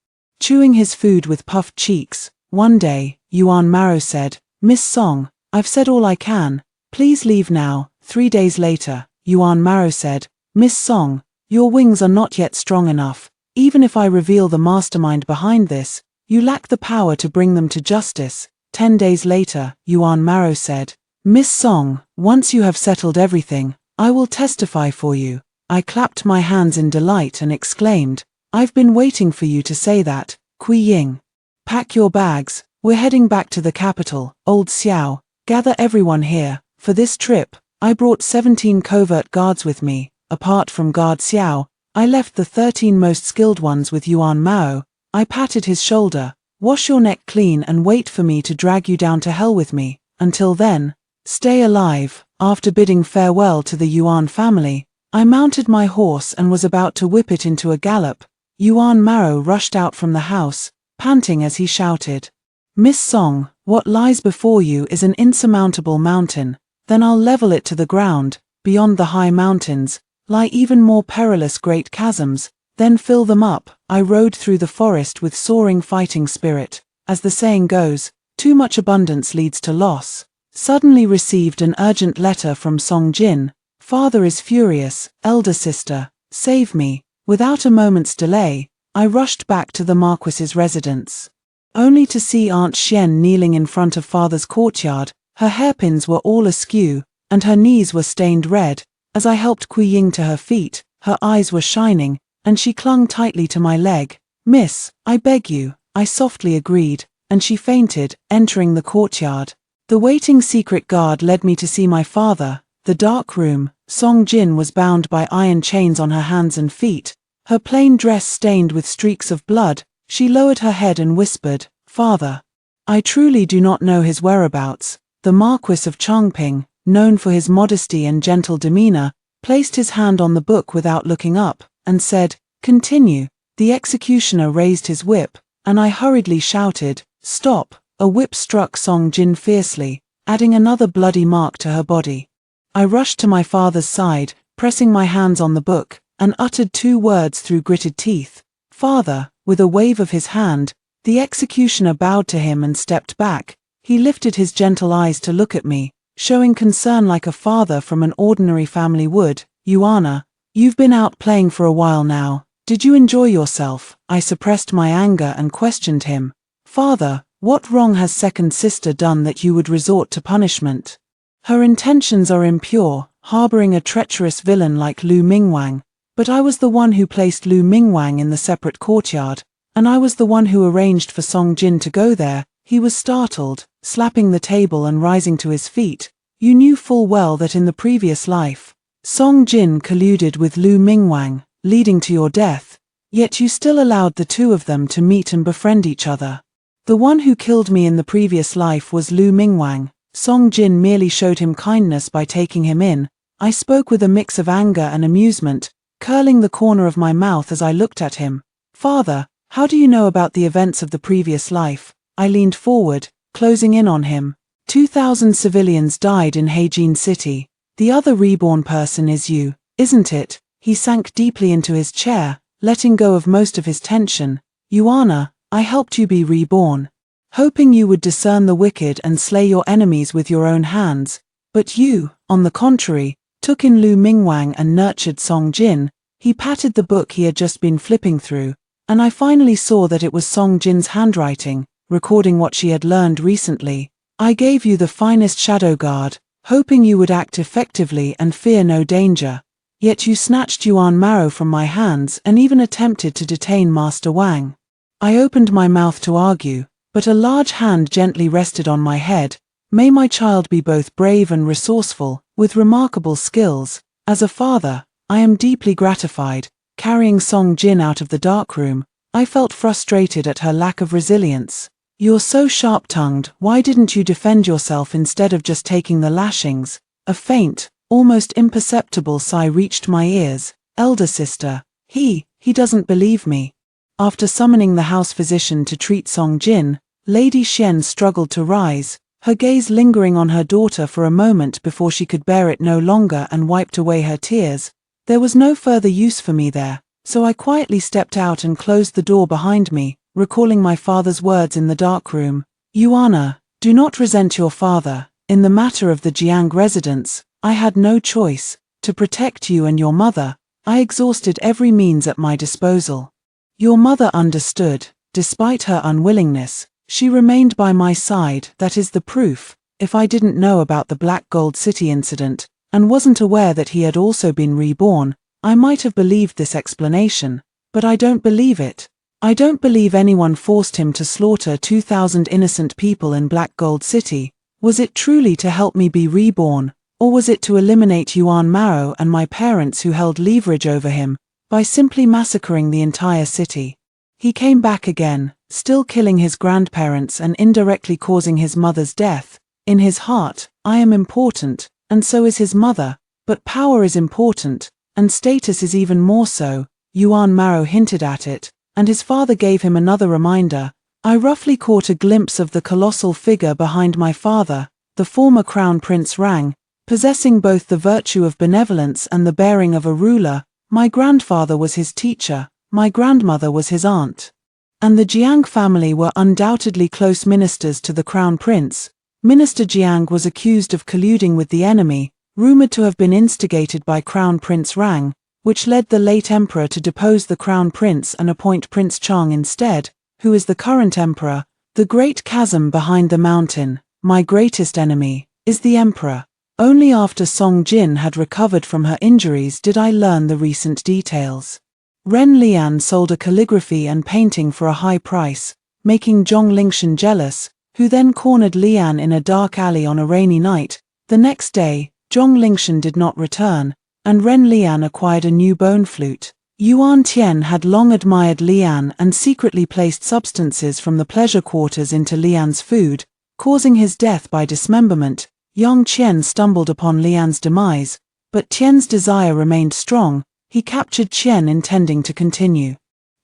Speaker 1: Chewing his food with puffed cheeks, one day, Yuan Mao said, "Miss Song, I've said all I can, please leave now." 3 days later, Yuan Mao said, "Miss Song, your wings are not yet strong enough. Even if I reveal the mastermind behind this, you lack the power to bring them to justice." 10 days later, Yuan Mao said, "Miss Song, once you have settled everything, I will testify for you." I clapped my hands in delight and exclaimed, "I've been waiting for you to say that, Kuiying. Pack your bags, we're heading back to the capital, Old Xiao. Gather everyone here. For this trip, I brought 17 covert guards with me. Apart from Guard Xiao, I left the 13 most skilled ones with Yuan Mao." I patted his shoulder. "Wash your neck clean and wait for me to drag you down to hell with me. Until then, stay alive." After bidding farewell to the Yuan family, I mounted my horse and was about to whip it into a gallop. Yuan Mao rushed out from the house, panting as he shouted, "Miss Song, what lies before you is an insurmountable mountain. Then I'll level it to the ground. Beyond the high mountains lie even more perilous great chasms, then fill them up." I rode through the forest with soaring fighting spirit. As the saying goes, too much abundance leads to loss. Suddenly received an urgent letter from Song Jin. "Father is furious, elder sister, save me." Without a moment's delay, I rushed back to the Marquis's residence, only to see Aunt Xian kneeling in front of father's courtyard. Her hairpins were all askew, and her knees were stained red. As I helped Kuiying to her feet, her eyes were shining, and she clung tightly to my leg. "Miss, I beg you," I softly agreed, and she fainted, entering the courtyard. The waiting secret guard led me to see my father. The dark room. Song Jin was bound by iron chains on her hands and feet, her plain dress stained with streaks of blood. She lowered her head and whispered, "Father." I truly do not know his whereabouts. The Marquis of Chongping, known for his modesty and gentle demeanor, placed his hand on the book without looking up, and said, "Continue." The executioner raised his whip, and I hurriedly shouted, "Stop." A whip struck Song Jin fiercely, adding another bloody mark to her body. I rushed to my father's side, pressing my hands on the book, and uttered 2 words through gritted teeth, "Father." With a wave of his hand, the executioner bowed to him and stepped back. He lifted his gentle eyes to look at me, showing concern like a father from an ordinary family would. "Yuana, you've been out playing for a while now. Did you enjoy yourself?" I suppressed my anger and questioned him. "Father, what wrong has second sister done that you would resort to punishment? Her intentions are impure, harboring a treacherous villain like Lu Mingwang. But I was the one who placed Lu Mingwang in the separate courtyard, and I was the one who arranged for Song Jin to go there." He was startled, slapping the table and rising to his feet. "You knew full well that in the previous life, Song Jin colluded with Lu Mingwang, leading to your death, yet you still allowed the 2 of them to meet and befriend each other. The one who killed me in the previous life was Lu Mingwang. Song Jin merely showed him kindness by taking him in." I spoke with a mix of anger and amusement, curling the corner of my mouth as I looked at him. "Father, how do you know about the events of the previous life?" I leaned forward, closing in on him. 2,000 civilians died in Heijin City. The other reborn person is you. isn't it?" He sank deeply into his chair, letting go of most of his tension. "Yuana, I helped you be reborn, hoping you would discern the wicked and slay your enemies with your own hands. But you, on the contrary, took in Lu Mingwang and nurtured Song Jin." He patted the book he had just been flipping through, and I finally saw that it was Song Jin's handwriting, recording what she had learned recently. "I gave you the finest shadow guard, hoping you would act effectively and fear no danger. Yet you snatched Yuan Maro from my hands and even attempted to detain Master Wang." I opened my mouth to argue, but a large hand gently rested on my head. "May my child be both brave and resourceful, with remarkable skills. As a father, I am deeply gratified." Carrying Song Jin out of the darkroom, I felt frustrated at her lack of resilience. "You're so sharp-tongued, why didn't you defend yourself instead of just taking the lashings?" A faint, almost imperceptible sigh reached my ears. "Elder sister, he doesn't believe me." After summoning the house physician to treat Song Jin, Lady Xian struggled to rise, her gaze lingering on her daughter for a moment before she could bear it no longer and wiped away her tears. There was no further use for me there, so I quietly stepped out and closed the door behind me, recalling my father's words in the darkroom. "Yuana, do not resent your father. In the matter of the Jiang residence, I had no choice. To protect you and your mother, I exhausted every means at my disposal. Your mother understood. Despite her unwillingness, she remained by my side. That is the proof. If I didn't know about the Black Gold City incident, and wasn't aware that he had also been reborn, I might have believed this explanation, but I don't believe it. I don't believe anyone forced him to slaughter 2,000 innocent people in Black Gold City. Was it truly to help me be reborn, or was it to eliminate Yuan Maro and my parents who held leverage over him, by simply massacring the entire city? He came back again, still killing his grandparents and indirectly causing his mother's death. In his heart, I am important, and so is his mother, but power is important, and status is even more so. Yuan Maro hinted at it, and his father gave him another reminder. I roughly caught a glimpse of the colossal figure behind my father, the former Crown Prince Rang, possessing both the virtue of benevolence and the bearing of a ruler. My grandfather was his teacher, my grandmother was his aunt. And the Jiang family were undoubtedly close ministers to the Crown Prince. Minister Jiang was accused of colluding with the enemy, rumored to have been instigated by Crown Prince Rang, which led the late emperor to depose the Crown Prince and appoint Prince Chang instead, who is the current emperor. The great chasm behind the mountain, my greatest enemy, is the emperor. Only after Song Jin had recovered from her injuries did I learn the recent details. Ren Lian sold a calligraphy and painting for a high price, making Zhong Lingshan jealous, who then cornered Lian in a dark alley on a rainy night. The next day, Zhong Lingshan did not return, and Ren Lian acquired a new bone flute. Yuan Tian had long admired Lian and secretly placed substances from the pleasure quarters into Lian's food, causing his death by dismemberment. Yang Qian stumbled upon Lian's demise, but Tian's desire remained strong. He captured Qian intending to continue.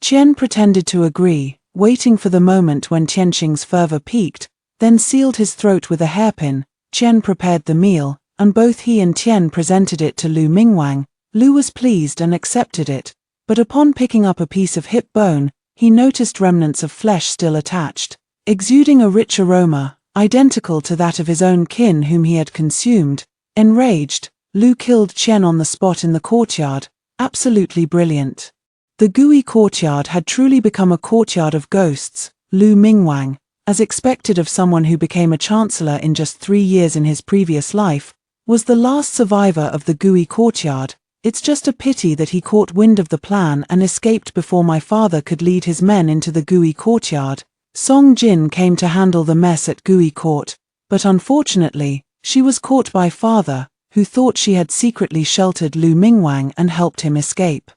Speaker 1: Qian pretended to agree, waiting for the moment when Tianqing's fervor peaked, then sealed his throat with a hairpin. Qian prepared the meal, and both he and Tian presented it to Lu Mingwang. Lu was pleased and accepted it, but upon picking up a piece of hip bone, he noticed remnants of flesh still attached, exuding a rich aroma, identical to that of his own kin whom he had consumed. Enraged, Lu killed Qian on the spot in the courtyard. Absolutely brilliant. The Gui courtyard had truly become a courtyard of ghosts. Lu Mingwang, as expected of someone who became a chancellor in just 3 years in his previous life, was the last survivor of the Gui courtyard. It's just a pity that he caught wind of the plan and escaped before my father could lead his men into the Gui courtyard. Song Jin came to handle the mess at Gui court, but unfortunately, she was caught by father, who thought she had secretly sheltered Lu Mingwang and helped him escape.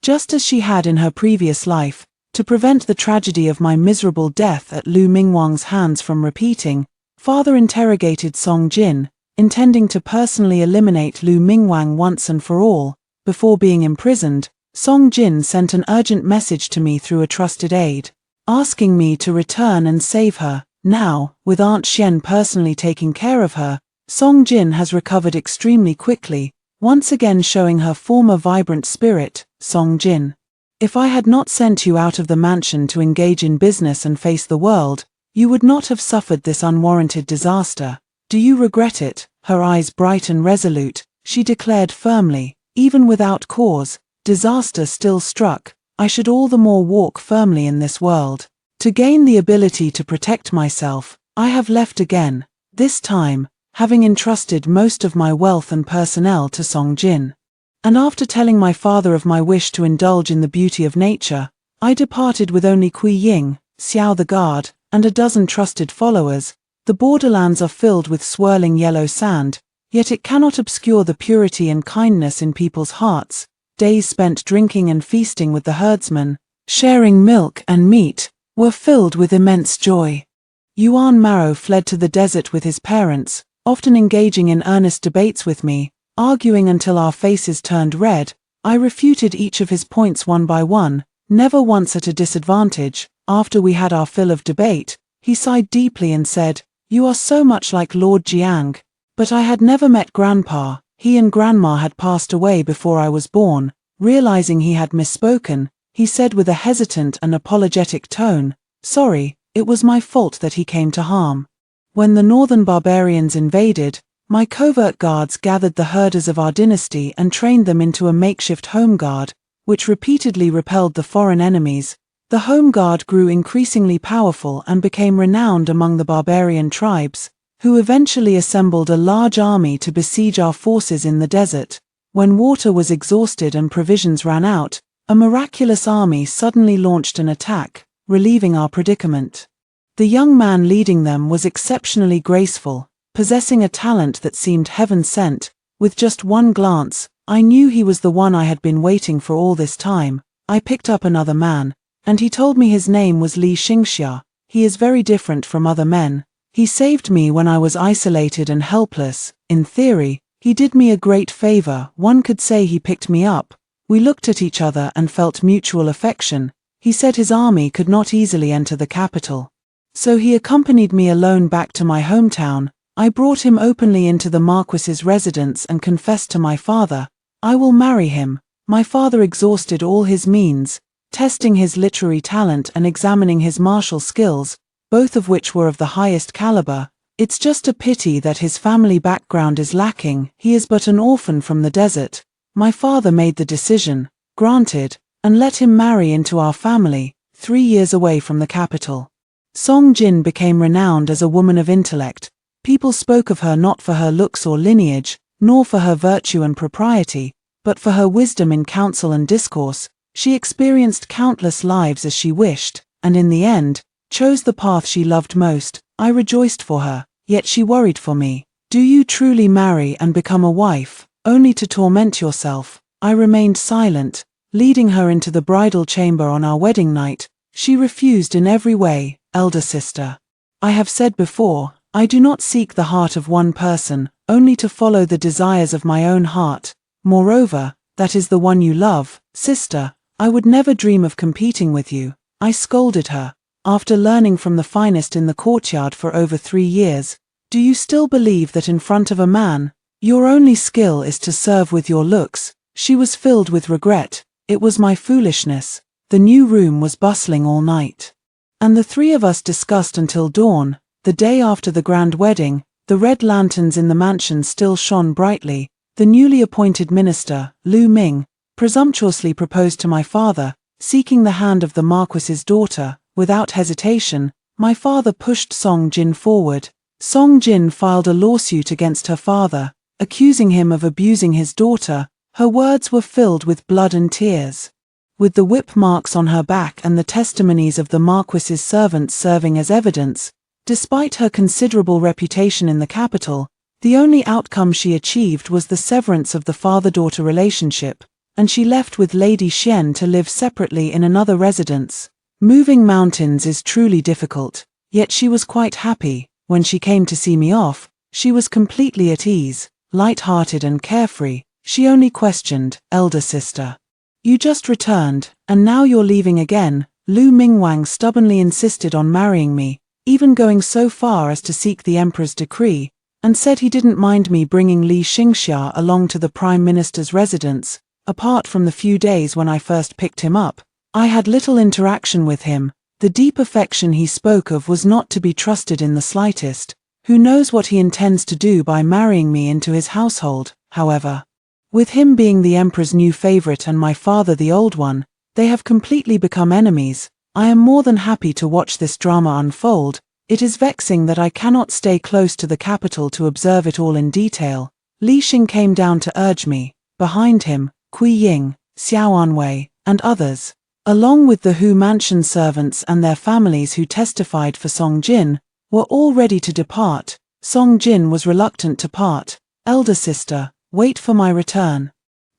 Speaker 1: Just as she had in her previous life, to prevent the tragedy of my miserable death at Lu Mingwang's hands from repeating, father interrogated Song Jin, intending to personally eliminate Lu Mingwang once and for all. Before being imprisoned, Song Jin sent an urgent message to me through a trusted aide, asking me to return and save her. Now, with Aunt Xian personally taking care of her, Song Jin has recovered extremely quickly. once again showing her former vibrant spirit. Song Jin. If I had not sent you out of the mansion to engage in business and face the world, you would not have suffered this unwarranted disaster. Do you regret it? Her eyes bright and resolute, she declared firmly, even without cause, disaster still struck. I should all the more walk firmly in this world. To gain the ability to protect myself, I have left again, this time, having entrusted most of my wealth and personnel to Song Jin. And after telling my father of my wish to indulge in the beauty of nature, I departed with only Kui Ying, Xiao the guard, and a dozen trusted followers. The borderlands are filled with swirling yellow sand, yet it cannot obscure the purity and kindness in people's hearts. Days spent drinking and feasting with the herdsmen, sharing milk and meat, were filled with immense joy. Yuan Maro fled to the desert with his parents, often engaging in earnest debates with me, arguing until our faces turned red. I refuted each of his points one by one, never once at a disadvantage. After we had our fill of debate, he sighed deeply and said, "You are so much like Lord Jiang." But I had never met Grandpa. He and Grandma had passed away before I was born. Realizing he had misspoken, he said with a hesitant and apologetic tone, "Sorry, it was my fault that he came to harm." When the northern barbarians invaded, my covert guards gathered the herders of our dynasty and trained them into a makeshift home guard, which repeatedly repelled the foreign enemies. The home guard grew increasingly powerful and became renowned among the barbarian tribes, who eventually assembled a large army to besiege our forces in the desert. When water was exhausted and provisions ran out, a miraculous army suddenly launched an attack, relieving our predicament. The young man leading them was exceptionally graceful, possessing a talent that seemed heaven-sent. With just one glance, I knew he was the one I had been waiting for all this time. I picked up another man, and he told me his name was Li Xingxia. He is very different from other men. He saved me when I was isolated and helpless. In theory, he did me a great favor. One could say he picked me up. We looked at each other and felt mutual affection. He said his army could not easily enter the capital, so he accompanied me alone back to my hometown. I brought him openly into the Marquis's residence and confessed to my father, I will marry him. My father exhausted all his means, testing his literary talent and examining his martial skills, both of which were of the highest caliber. It's just a pity that his family background is lacking. He is but an orphan from the desert. My father made the decision, granted, and let him marry into our family, 3 years away from the capital. Song Jin became renowned as a woman of intellect. People spoke of her not for her looks or lineage, nor for her virtue and propriety, but for her wisdom in counsel and discourse. She experienced countless lives as she wished, and in the end, chose the path she loved most. I rejoiced for her, yet she worried for me. Do you truly marry and become a wife, only to torment yourself? I remained silent, leading her into the bridal chamber on our wedding night. She refused in every way. Elder sister, I have said before, I do not seek the heart of one person, only to follow the desires of my own heart. Moreover, that is the one you love. Sister, I would never dream of competing with you. I scolded her. After learning from the finest in the courtyard for over 3 years, do you still believe that in front of a man, your only skill is to serve with your looks? She was filled with regret. It was my foolishness. The new room was bustling all night, and the 3 of us discussed until dawn. The day after the grand wedding, the red lanterns in the mansion still shone brightly. The newly appointed minister, Lu Ming, presumptuously proposed to my father, seeking the hand of the Marquis's daughter. Without hesitation, my father pushed Song Jin forward. Song Jin filed a lawsuit against her father, accusing him of abusing his daughter. Her words were filled with blood and tears, with the whip marks on her back and the testimonies of the Marquis's servants serving as evidence. Despite her considerable reputation in the capital, the only outcome she achieved was the severance of the father-daughter relationship, and she left with Lady Xian to live separately in another residence. Moving mountains is truly difficult, yet she was quite happy. When she came to see me off, she was completely at ease, light-hearted and carefree. She only questioned, elder sister, you just returned, and now you're leaving again. Lu Mingwang stubbornly insisted on marrying me, even going so far as to seek the emperor's decree. and said he didn't mind me bringing Li Xingxia along to the Prime Minister's residence. Apart from the few days when I first picked him up, I had little interaction with him. The deep affection he spoke of was not to be trusted in the slightest. Who knows what he intends to do by marrying me into his household, however. With him being the Emperor's new favorite and my father the old one, they have completely become enemies. I am more than happy to watch this drama unfold. It is vexing that I cannot stay close to the capital to observe it all in detail. Li Xing came down to urge me. Behind him, Kui Ying, Xiao Anwei, and others, along with the Hu Mansion servants and their families who testified for Song Jin, were all ready to depart. Song Jin was reluctant to part. Elder sister, wait for my return.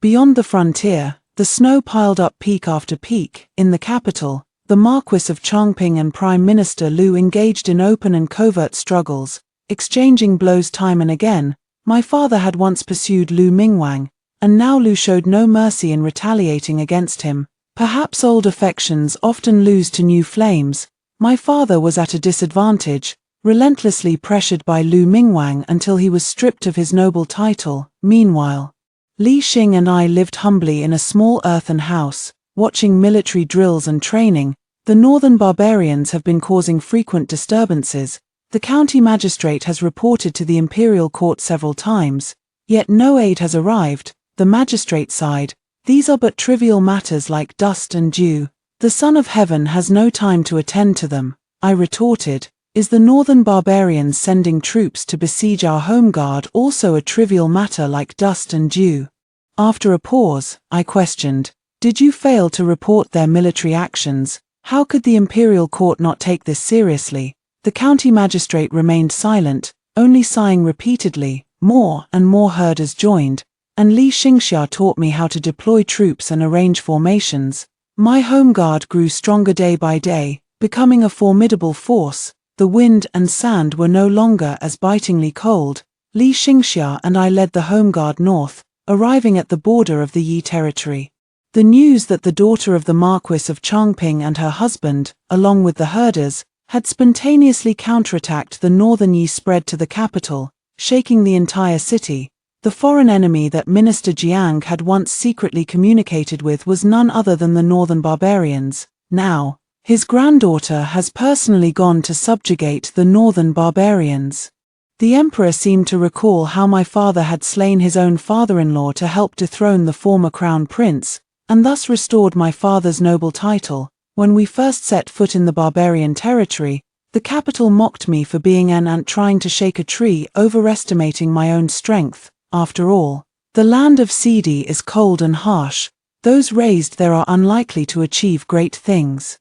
Speaker 1: Beyond the frontier, the snow piled up peak after peak. In the capital, the Marquis of Chongping and Prime Minister Lu engaged in open and covert struggles, exchanging blows time and again. My father had once pursued Lu Mingwang, and now Lu showed no mercy in retaliating against him. Perhaps old affections often lose to new flames. My father was at a disadvantage, relentlessly pressured by Lu Mingwang until he was stripped of his noble title. Meanwhile, Li Xing and I lived humbly in a small earthen house, watching military drills and training. The northern barbarians have been causing frequent disturbances. The county magistrate has reported to the imperial court several times, yet no aid has arrived. The magistrate sighed. These are but trivial matters like dust and dew. The Son of Heaven has no time to attend to them. I retorted. Is the northern barbarians sending troops to besiege our home guard also a trivial matter like dust and dew? After a pause, I questioned. Did you fail to report their military actions? How could the imperial court not take this seriously? The county magistrate remained silent, only sighing repeatedly. More and more herders joined, and Li Xingxia taught me how to deploy troops and arrange formations. My home guard grew stronger day by day, becoming a formidable force. The wind and sand were no longer as bitingly cold. Li Xingxia and I led the home guard north, arriving at the border of the Yi territory. The news that the daughter of the Marquis of Chongping and her husband, along with the herders, had spontaneously counterattacked the northern Yi spread to the capital, shaking the entire city. The foreign enemy that Minister Jiang had once secretly communicated with was none other than the northern barbarians. Now, his granddaughter has personally gone to subjugate the northern barbarians. The emperor seemed to recall how my father had slain his own father-in-law to help dethrone the former crown prince, and thus restored my father's noble title. When we first set foot in the barbarian territory, the capital mocked me for being an ant trying to shake a tree, overestimating my own strength. After all, the land of Sidi is cold and harsh. Those raised there are unlikely to achieve great things.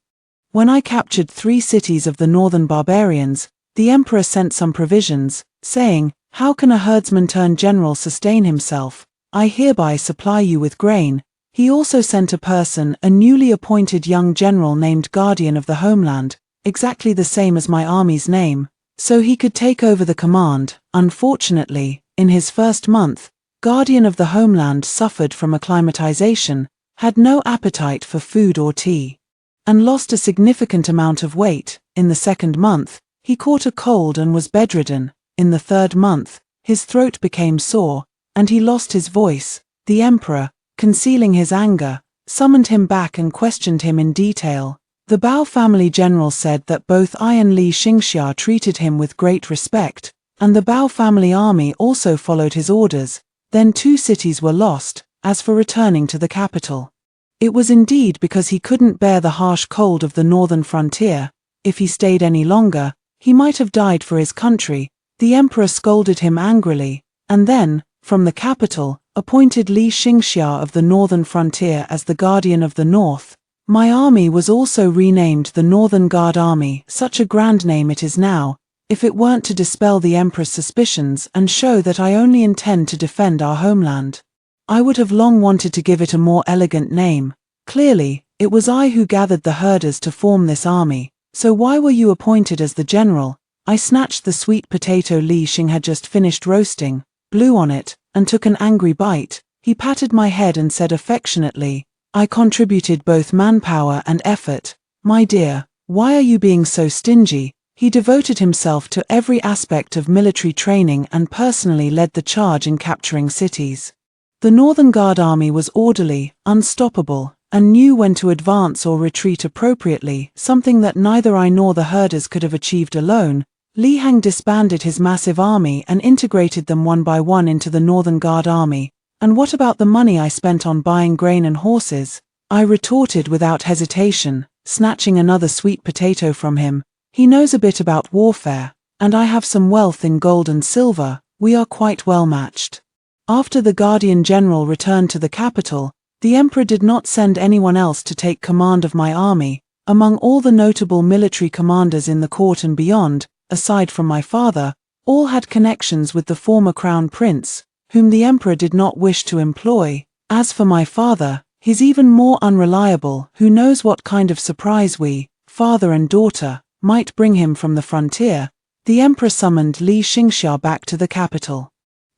Speaker 1: When I captured 3 cities of the northern barbarians, the emperor sent some provisions, saying, "How can a herdsman turned general sustain himself? I hereby supply you with grain." He also sent a person, a newly appointed young general named Guardian of the Homeland, exactly the same as my army's name, so he could take over the command. Unfortunately, in his first month, Guardian of the Homeland suffered from acclimatization, had no appetite for food or tea, and lost a significant amount of weight. In the second month, he caught a cold and was bedridden. In the third month, his throat became sore, and he lost his voice. The emperor, concealing his anger, summoned him back and questioned him in detail. The Bao family general said that both I and Li Xingxia treated him with great respect, and the Bao family army also followed his orders. Then 2 cities were lost. As for returning to the capital, it was indeed because he couldn't bear the harsh cold of the northern frontier. If he stayed any longer, he might have died for his country. The emperor scolded him angrily, and then, from the capital, appointed Li Xingxia of the northern frontier as the guardian of the north. My army was also renamed the Northern Guard Army. Such a grand name it is now. If it weren't to dispel the emperor's suspicions and show that I only intend to defend our homeland, I would have long wanted to give it a more elegant name. Clearly, it was I who gathered the herders to form this army. So why were you appointed as the general? I snatched the sweet potato Li Xing had just finished roasting, blew on it, and took an angry bite. He patted my head and said affectionately, "I contributed both manpower and effort. My dear, why are you being so stingy? He devoted himself to every aspect of military training and personally led the charge in capturing cities. The Northern Guard army was orderly, unstoppable, and knew when to advance or retreat appropriately, something that neither I nor the herders could have achieved alone. Li Hang disbanded his massive army and integrated them one by one into the Northern Guard army. And what about the money I spent on buying grain and horses? I retorted without hesitation, snatching another sweet potato from him. He knows a bit about warfare, and I have some wealth in gold and silver. We are quite well matched. After the Guardian General returned to the capital, the Emperor did not send anyone else to take command of my army. Among all the notable military commanders in the court and beyond, aside from my father, all had connections with the former crown prince, whom the Emperor did not wish to employ. As for my father, he's even more unreliable. Who knows what kind of surprise we, father and daughter, might bring him from the frontier. The Emperor summoned Li Xingxia back to the capital.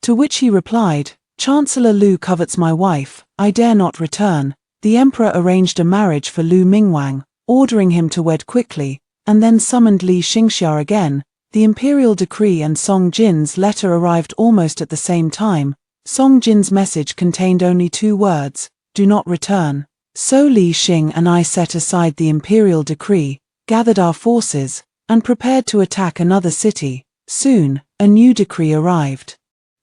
Speaker 1: To which he replied, "Chancellor Lu covets my wife, I dare not return." The Emperor arranged a marriage for Lu Mingwang, ordering him to wed quickly, and then summoned Li Xingxia again. The imperial decree and Song Jin's letter arrived almost at the same time. Song Jin's message contained only 2 words, "Do not return." So Li Xing and I set aside the imperial decree, gathered our forces, and prepared to attack another city. Soon, a new decree arrived,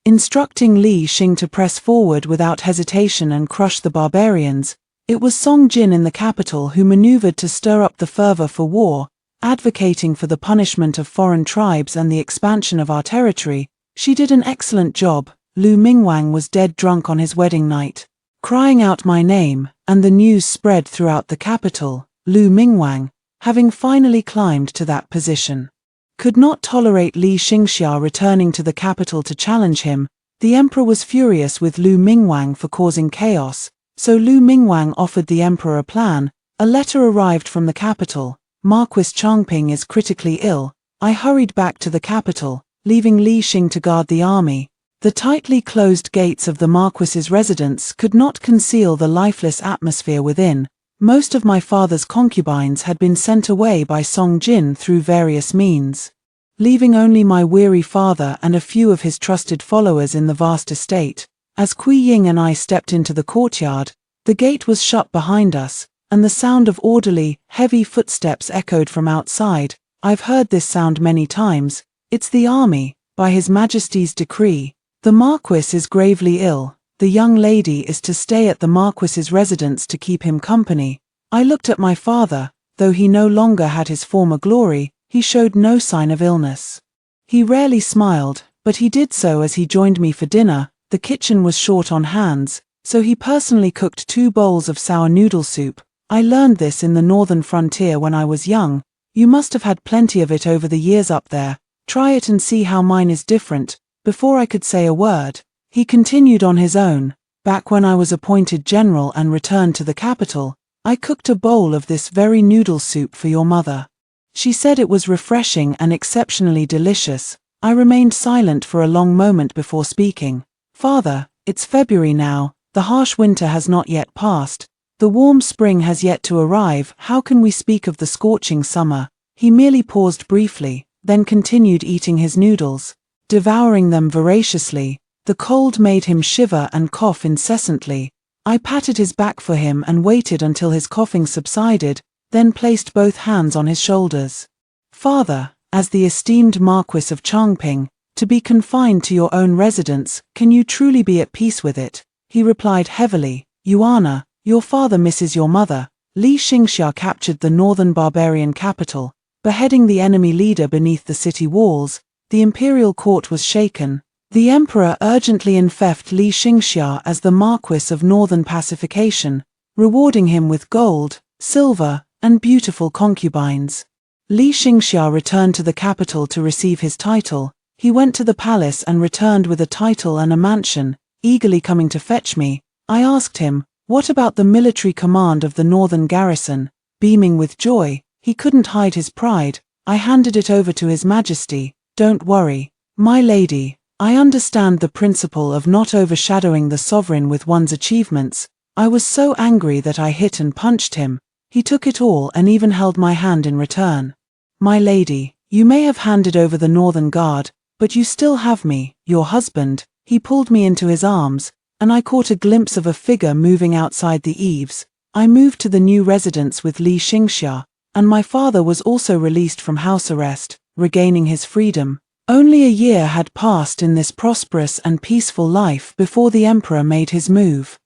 Speaker 1: instructing Li Xing to press forward without hesitation and crush the barbarians. It was Song Jin in the capital who maneuvered to stir up the fervor for war, advocating for the punishment of foreign tribes and the expansion of our territory. She did an excellent job. Lu Mingwang was dead drunk on his wedding night, crying out my name, and the news spread throughout the capital. Lu Mingwang, having finally climbed to that position, could not tolerate Li Xingxia returning to the capital to challenge him. The Emperor was furious with Lu Mingwang for causing chaos, so Lu Mingwang offered the Emperor a plan. A letter arrived from the capital. "Marquis Changping is critically ill." I hurried back to the capital, leaving Li Xing to guard the army. The tightly closed gates of the Marquis's residence could not conceal the lifeless atmosphere within. Most of my father's concubines had been sent away by Song Jin through various means, leaving only my weary father and a few of his trusted followers in the vast estate. As Kui Ying and I stepped into the courtyard, the gate was shut behind us, and the sound of orderly, heavy footsteps echoed from outside. I've heard this sound many times. It's the army. By His Majesty's decree, the Marquis is gravely ill. The young lady is to stay at the Marquis's residence to keep him company. I looked at my father. Though he no longer had his former glory, he showed no sign of illness. He rarely smiled, but he did so as he joined me for dinner. The kitchen was short on hands, so he personally cooked 2 bowls of sour noodle soup. I learned this in the northern frontier when I was young. You must have had plenty of it over the years up there. Try it and see how mine is different. Before I could say a word, he continued on his own. Back when I was appointed general and returned to the capital, I cooked a bowl of this very noodle soup for your mother. She said it was refreshing and exceptionally delicious. I remained silent for a long moment before speaking. "Father, it's February now. The harsh winter has not yet passed. The warm spring has yet to arrive. How can we speak of the scorching summer?" He merely paused briefly, then continued eating his noodles, devouring them voraciously. The cold made him shiver and cough incessantly. I patted his back for him and waited until his coughing subsided, then placed both hands on his shoulders. "Father, as the esteemed Marquis of Changping, to be confined to your own residence, can you truly be at peace with it?" He replied heavily, "Yuana, your father misses your mother." Li Xingxia captured the northern barbarian capital, beheading the enemy leader beneath the city walls. The imperial court was shaken. The emperor urgently enfeoffed Li Xingxia as the Marquis of Northern Pacification, rewarding him with gold, silver, and beautiful concubines. Li Xingxia returned to the capital to receive his title. He went to the palace and returned with a title and a mansion, eagerly coming to fetch me. I asked him, "What about the military command of the northern garrison?" Beaming with joy, he couldn't hide his pride. I handed it over to His Majesty. "Don't worry, my lady. I understand the principle of not overshadowing the sovereign with one's achievements." I was so angry that I hit and punched him. He took it all and even held my hand in return. "My lady, You may have handed over the Northern Guard, but you still have me, your husband." He pulled me into his arms, and I caught a glimpse of a figure moving outside the eaves. I moved to the new residence with Li Xingxia, and my father was also released from house arrest, regaining his freedom. Only a year had passed in this prosperous and peaceful life before the emperor made his move.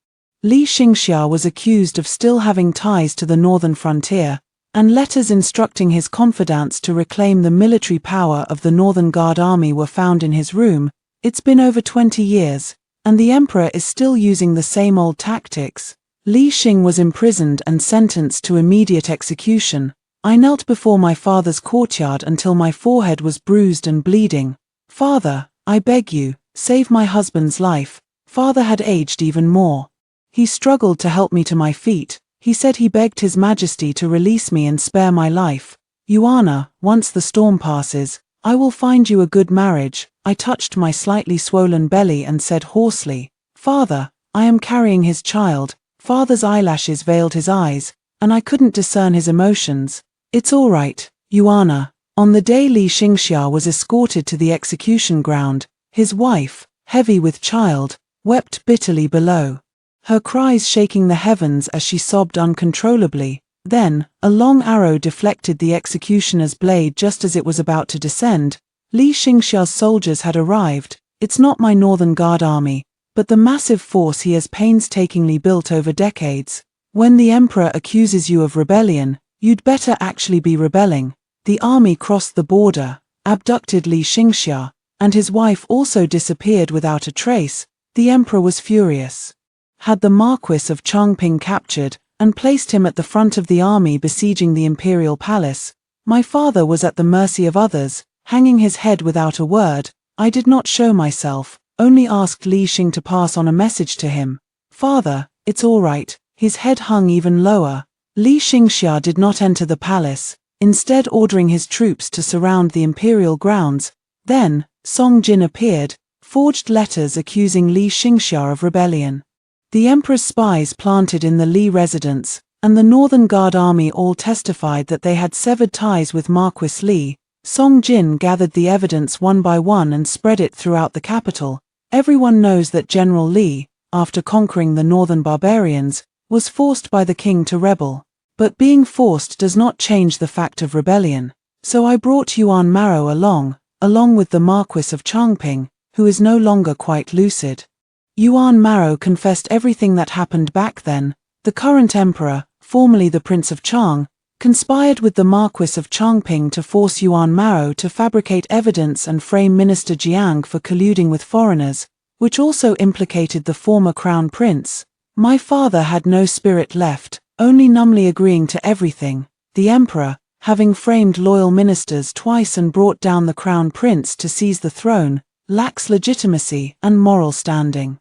Speaker 1: Li Xingxia was accused of still having ties to the northern frontier, and letters instructing his confidants to reclaim the military power of the Northern Guard army were found in his room. It's been over 20 years, and the emperor is still using the same old tactics. Li Xing was imprisoned and sentenced to immediate execution. I knelt before my father's courtyard until my forehead was bruised and bleeding. "Father, I beg you, save my husband's life." Father had aged even more. He struggled to help me to my feet. He said he begged His Majesty to release me and spare my life. "Yuana, once the storm passes, I will find you a good marriage." I touched my slightly swollen belly and said hoarsely, "Father, I am carrying his child." Father's eyelashes veiled his eyes, and I couldn't discern his emotions. "It's all right, Yuana." On the day Li Xingxia was escorted to the execution ground, his wife, heavy with child, wept bitterly below, her cries shaking the heavens as she sobbed uncontrollably. Then, a long arrow deflected the executioner's blade just as it was about to descend. Li Xingxia's soldiers had arrived. It's not my Northern Guard army, but the massive force he has painstakingly built over decades. When the emperor accuses you of rebellion, you'd better actually be rebelling. The army crossed the border, abducted Li Xingxia, and his wife also disappeared without a trace. The emperor was furious. Had the Marquis of Chongping captured and placed him at the front of the army besieging the imperial palace. My father was at the mercy of others, hanging his head without a word. I did not show myself, only asked Li Xing to pass on a message to him. "Father, it's all right." His head hung even lower. Li Xingxia did not enter the palace, instead ordering his troops to surround the imperial grounds. Then, Song Jin appeared, forged letters accusing Li Xingxia of rebellion. The emperor's spies planted in the Li residence, and the Northern Guard army all testified that they had severed ties with Marquis Li. Song Jin gathered the evidence one by one and spread it throughout the capital. Everyone knows that General Li, after conquering the northern barbarians, was forced by the king to rebel. But being forced does not change the fact of rebellion. So I brought Yuan Maro along with the Marquis of Chongping, who is no longer quite lucid. Yuan Maro confessed everything that happened back then. The current emperor, formerly the Prince of Chang, conspired with the Marquis of Chongping to force Yuan Maro to fabricate evidence and frame Minister Jiang for colluding with foreigners, which also implicated the former crown prince. My father had no spirit left, only numbly agreeing to everything. The emperor, having framed loyal ministers twice and brought down the crown prince to seize the throne, lacks legitimacy and moral standing.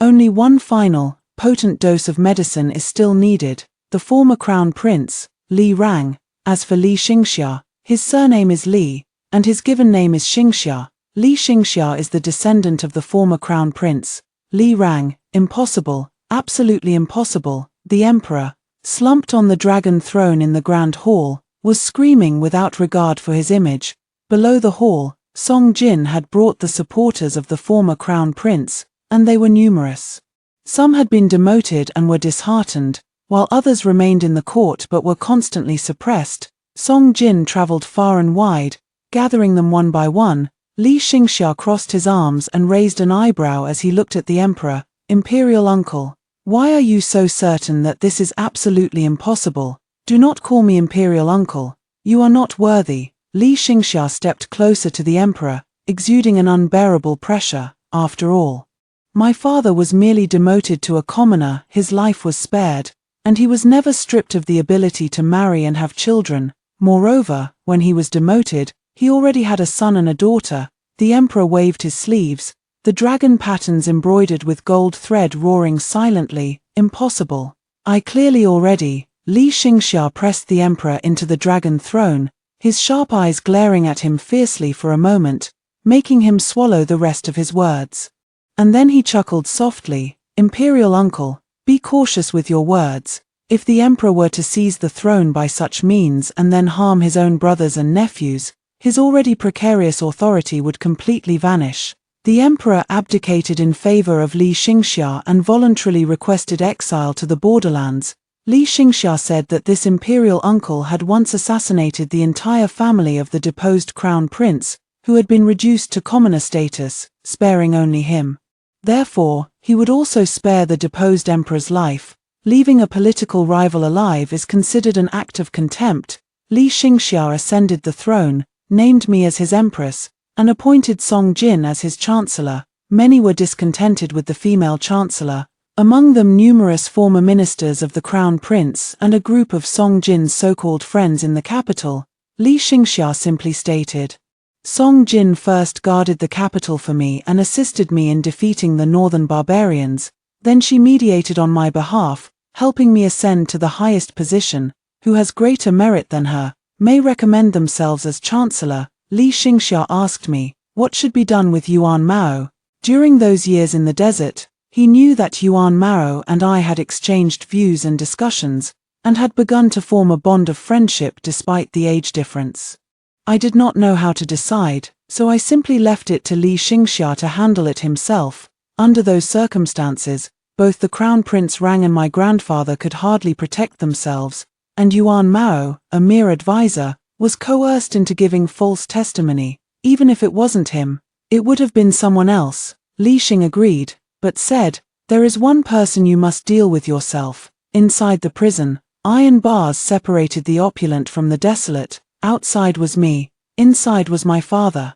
Speaker 1: Only one final, potent dose of medicine is still needed. The former crown prince, Li Rang. As for Li Xingxia, his surname is Li, and his given name is Xingxia. Li Xingxia is the descendant of the former crown prince, Li Rang. Impossible, absolutely impossible. The emperor, slumped on the dragon throne in the grand hall, was screaming without regard for his image. Below the hall, Song Jin had brought the supporters of the former crown prince, and they were numerous. Some had been demoted and were disheartened, while others remained in the court but were constantly suppressed. Song Jin traveled far and wide, gathering them one by one. Li Xingxia crossed his arms and raised an eyebrow as he looked at the emperor. "Imperial uncle, why are you so certain that this is absolutely impossible? Do not call me imperial uncle. You are not worthy." Li Xingxia stepped closer to the emperor, exuding an unbearable pressure. After all, my father was merely demoted to a commoner. His life was spared, and he was never stripped of the ability to marry and have children. Moreover, when he was demoted, he already had a son and a daughter. The emperor waved his sleeves, the dragon patterns embroidered with gold thread roaring silently. "Impossible. I clearly already." Li Xingxia pressed the emperor into the dragon throne, his sharp eyes glaring at him fiercely for a moment, making him swallow the rest of his words. And then he chuckled softly. "Imperial uncle, be cautious with your words. If the emperor were to seize the throne by such means and then harm his own brothers and nephews, his already precarious authority would completely vanish. The emperor abdicated in favor of Li Xingxia and voluntarily requested exile to the borderlands. Li Xingxia said that this imperial uncle had once assassinated the entire family of the deposed crown prince, who had been reduced to commoner status, sparing only him. Therefore, he would also spare the deposed emperor's life. Leaving a political rival alive is considered an act of contempt. Li Xingxia ascended the throne, named me as his empress, and appointed Song Jin as his chancellor. Many were discontented with the female chancellor, among them numerous former ministers of the crown prince and a group of Song Jin's so-called friends in the capital. Li Xingxia simply stated, "Song Jin first guarded the capital for me and assisted me in defeating the northern barbarians, then she mediated on my behalf, helping me ascend to the highest position. Who has greater merit than her, may recommend themselves as chancellor." Li Xingxia asked me, what should be done with Yuan Mao? During those years in the desert, he knew that Yuan Mao and I had exchanged views and discussions, and had begun to form a bond of friendship despite the age difference. I did not know how to decide, so I simply left it to Li Xingxia to handle it himself. Under those circumstances, both the crown prince Rang and my grandfather could hardly protect themselves, and Yuan Mao, a mere advisor, was coerced into giving false testimony. Even if it wasn't him, it would have been someone else. Li Xing agreed, but said, "There is one person you must deal with yourself." Inside the prison, iron bars separated the opulent from the desolate. Outside was me, inside was my father.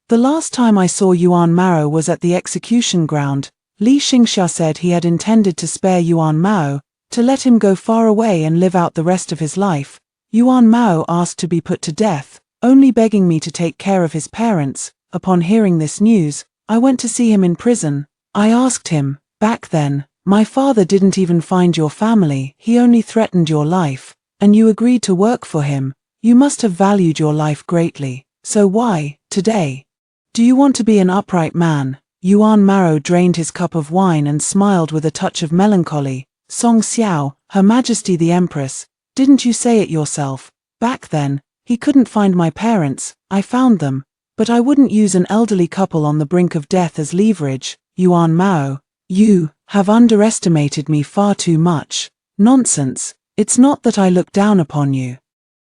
Speaker 1: The last time I saw Yuan Mao was at the execution ground. Li Xingxia said he had intended to spare Yuan Mao, to let him go far away and live out the rest of his life. Yuan Mao asked to be put to death, only begging me to take care of his parents. Upon hearing this news, I went to see him in prison. I asked him, "Back then, my father didn't even find your family, he only threatened your life, and you agreed to work for him. You must have valued your life greatly, so why, today? Do you want to be an upright man?" Yuan Mao drained his cup of wine and smiled with a touch of melancholy. "Song Xiao, Her Majesty the Empress, didn't you say it yourself? Back then, he couldn't find my parents, I found them, but I wouldn't use an elderly couple on the brink of death as leverage." Yuan Mao, "You have underestimated me far too much." "Nonsense, it's not that I look down upon you.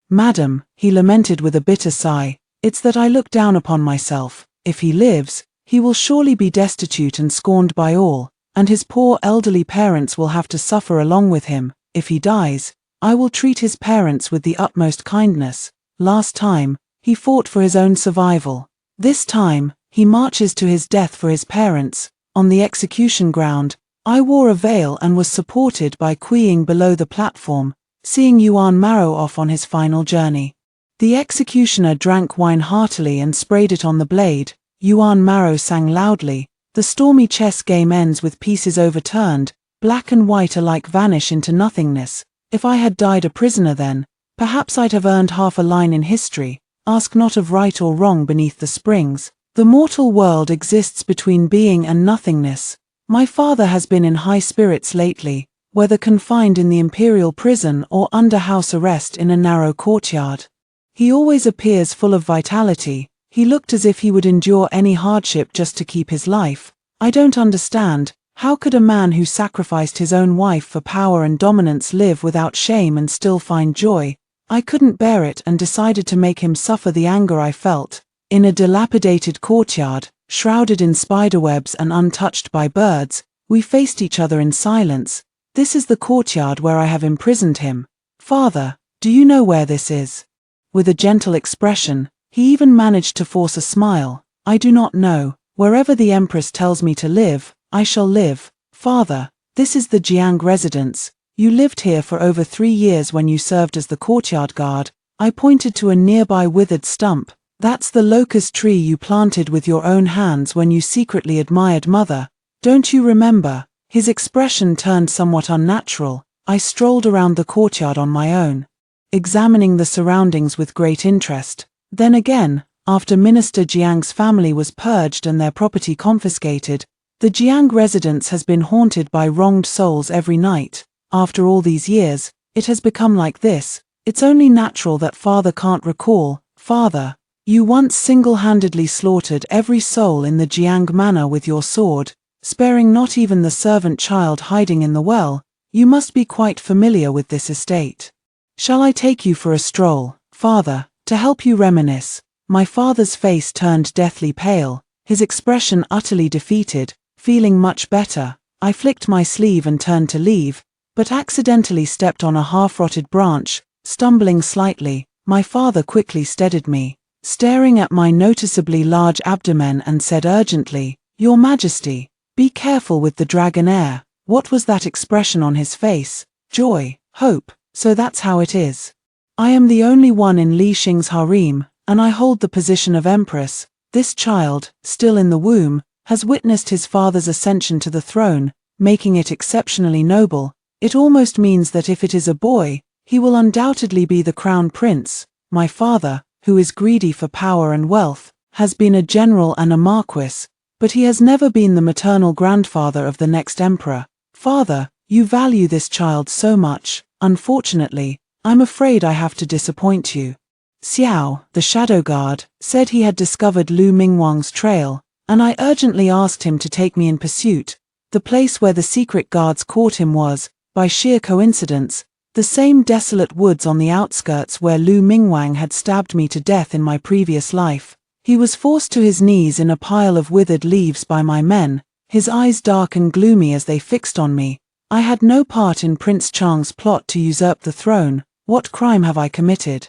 Speaker 1: Madam," he lamented with a bitter sigh, "it's that I look down upon myself. If he lives, he will surely be destitute and scorned by all, and his poor elderly parents will have to suffer along with him. If he dies, I will treat his parents with the utmost kindness. Last time, he fought for his own survival. This time, he marches to his death for his parents." On the execution ground, I wore a veil and was supported by Kuiying below the platform, seeing Yuan Mao off on his final journey. The executioner drank wine heartily and sprayed it on the blade. Yuan Mao sang loudly, "The stormy chess game ends with pieces overturned, black and white alike vanish into nothingness. If I had died a prisoner then, perhaps I'd have earned half a line in history. Ask not of right or wrong beneath the springs. The mortal world exists between being and nothingness." My father has been in high spirits lately, whether confined in the imperial prison or under house arrest in a narrow courtyard. He always appears full of vitality. He looked as if he would endure any hardship just to keep his life. I don't understand, how could a man who sacrificed his own wife for power and dominance live without shame and still find joy? I couldn't bear it and decided to make him suffer the anger I felt. In a dilapidated courtyard, shrouded in spiderwebs and untouched by birds, we faced each other in silence. "This is the courtyard where I have imprisoned him. Father, do you know where this is?" With a gentle expression, he even managed to force a smile. "I do not know. Wherever the Empress tells me to live, I shall live. Father, this is the Jiang residence. You lived here for over 3 years when you served as the courtyard guard." I pointed to a nearby withered stump. "That's the locust tree you planted with your own hands when you secretly admired Mother. Don't you remember?" His expression turned somewhat unnatural. I strolled around the courtyard on my own, examining the surroundings with great interest. Then again, after Minister Jiang's family was purged and their property confiscated, the Jiang residence has been haunted by wronged souls every night. After all these years, it has become like this. It's only natural that Father can't recall. Father, You once single-handedly slaughtered every soul in the Jiang manor with your sword, sparing not even the servant child hiding in the well. You must be quite familiar with this estate. Shall I take you for a stroll, father, to help you reminisce? My father's face turned deathly pale, his expression utterly defeated. Feeling much better, I flicked my sleeve and turned to leave, but accidentally stepped on a half-rotted branch. Stumbling slightly, my father quickly steadied me, staring at my noticeably large abdomen, and said urgently, "Your Majesty, be careful with the dragon air." What was that expression on his face? Joy, hope. So that's how it is. I am the only one in Li Xing's harem, and I hold the position of empress. This child, still in the womb, has witnessed his father's ascension to the throne, making it exceptionally noble. It almost means that if it is a boy, he will undoubtedly be the crown prince. My father, who is greedy for power and wealth, has been a general and a marquis, but he has never been the maternal grandfather of the next emperor. Father, you value this child so much. Unfortunately, I'm afraid I have to disappoint you. Xiao, the shadow guard, said he had discovered Lu Mingwang's trail, and I urgently asked him to take me in pursuit. The place where the secret guards caught him was, by sheer coincidence, the same desolate woods on the outskirts where Lu Mingwang had stabbed me to death in my previous life. He was forced to his knees in a pile of withered leaves by my men, his eyes dark and gloomy as they fixed on me. I had no part in Prince Chang's plot to usurp the throne. What crime have I committed?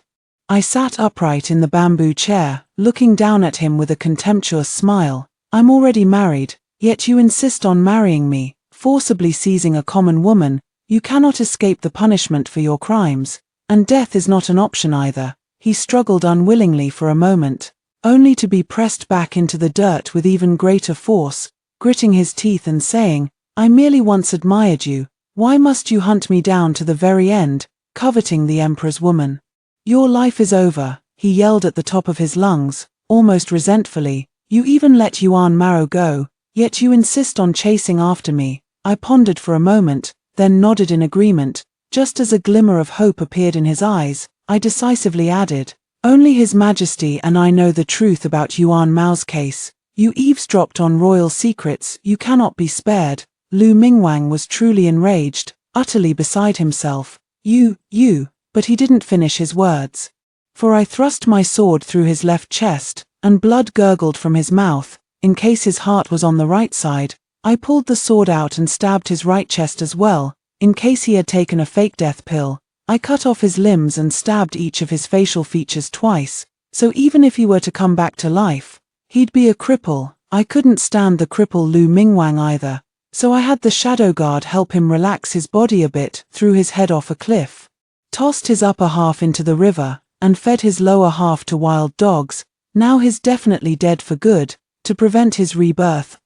Speaker 1: I sat upright in the bamboo chair, looking down at him with a contemptuous smile. I'm already married, yet you insist on marrying me, forcibly seizing a common woman. You cannot escape the punishment for your crimes, and death is not an option either. He struggled unwillingly for a moment, only to be pressed back into the dirt with even greater force, gritting his teeth and saying, "I merely once admired you. Why must you hunt me down to the very end, coveting the emperor's woman? Your life is over," he yelled at the top of his lungs, almost resentfully. "You even let Yuan Maro go, yet you insist on chasing after me." I pondered for a moment, then nodded in agreement. Just as a glimmer of hope appeared in his eyes, I decisively added, "Only His Majesty and I know the truth about Yuan Mao's case. You eavesdropped on royal secrets. You cannot be spared." Lu Mingwang was truly enraged, utterly beside himself. You, but he didn't finish his words. For I thrust my sword through his left chest, and blood gurgled from his mouth. In case his heart was on the right side, I pulled the sword out and stabbed his right chest as well. In case he had taken a fake death pill, I cut off his limbs and stabbed each of his facial features twice, so even if he were to come back to life, he'd be a cripple. I couldn't stand the cripple Lu Mingwang either, so I had the shadow guard help him relax his body a bit, threw his head off a cliff, tossed his upper half into the river, and fed his lower half to wild dogs. Now he's definitely dead for good. To prevent his rebirth,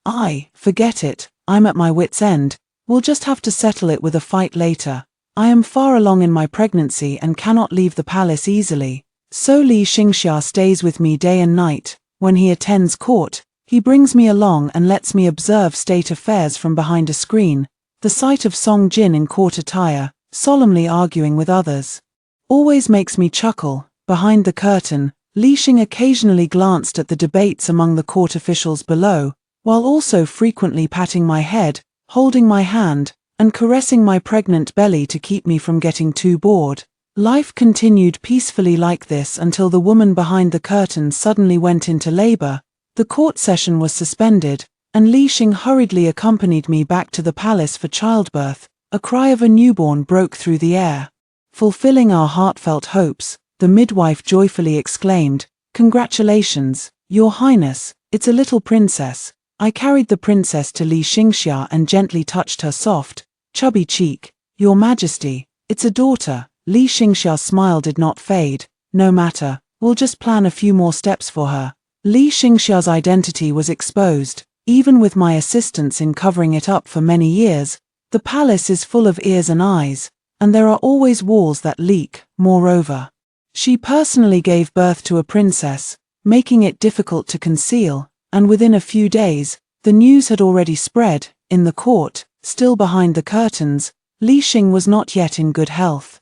Speaker 1: forget it, I'm at my wit's end. We'll just have to settle it with a fight later. I am far along in my pregnancy and cannot leave the palace easily. So Li Xingxia stays with me day and night. When he attends court, he brings me along and lets me observe state affairs from behind a screen. The sight of Song Jin in court attire, solemnly arguing with others, always makes me chuckle. Behind the curtain, Li Xing occasionally glanced at the debates among the court officials below, while also frequently patting my head, holding my hand, and caressing my pregnant belly to keep me from getting too bored. Life continued peacefully like this until the woman behind the curtain suddenly went into labor. The court session was suspended, and Li Xing hurriedly accompanied me back to the palace for childbirth. A cry of a newborn broke through the air. Fulfilling our heartfelt hopes, the midwife joyfully exclaimed, "Congratulations, Your Highness, it's a little princess." I carried the princess to Li Xingxia and gently touched her soft, chubby cheek. "Your Majesty, it's a daughter." Li Xingxia's smile did not fade. "No matter, we'll just plan a few more steps for her." Li Xingxia's identity was exposed, even with my assistance in covering it up for many years. The palace is full of ears and eyes, and there are always walls that leak. Moreover, she personally gave birth to a princess, making it difficult to conceal, and within a few days, the news had already spread. In the court, still behind the curtains, Li Xing was not yet in good health.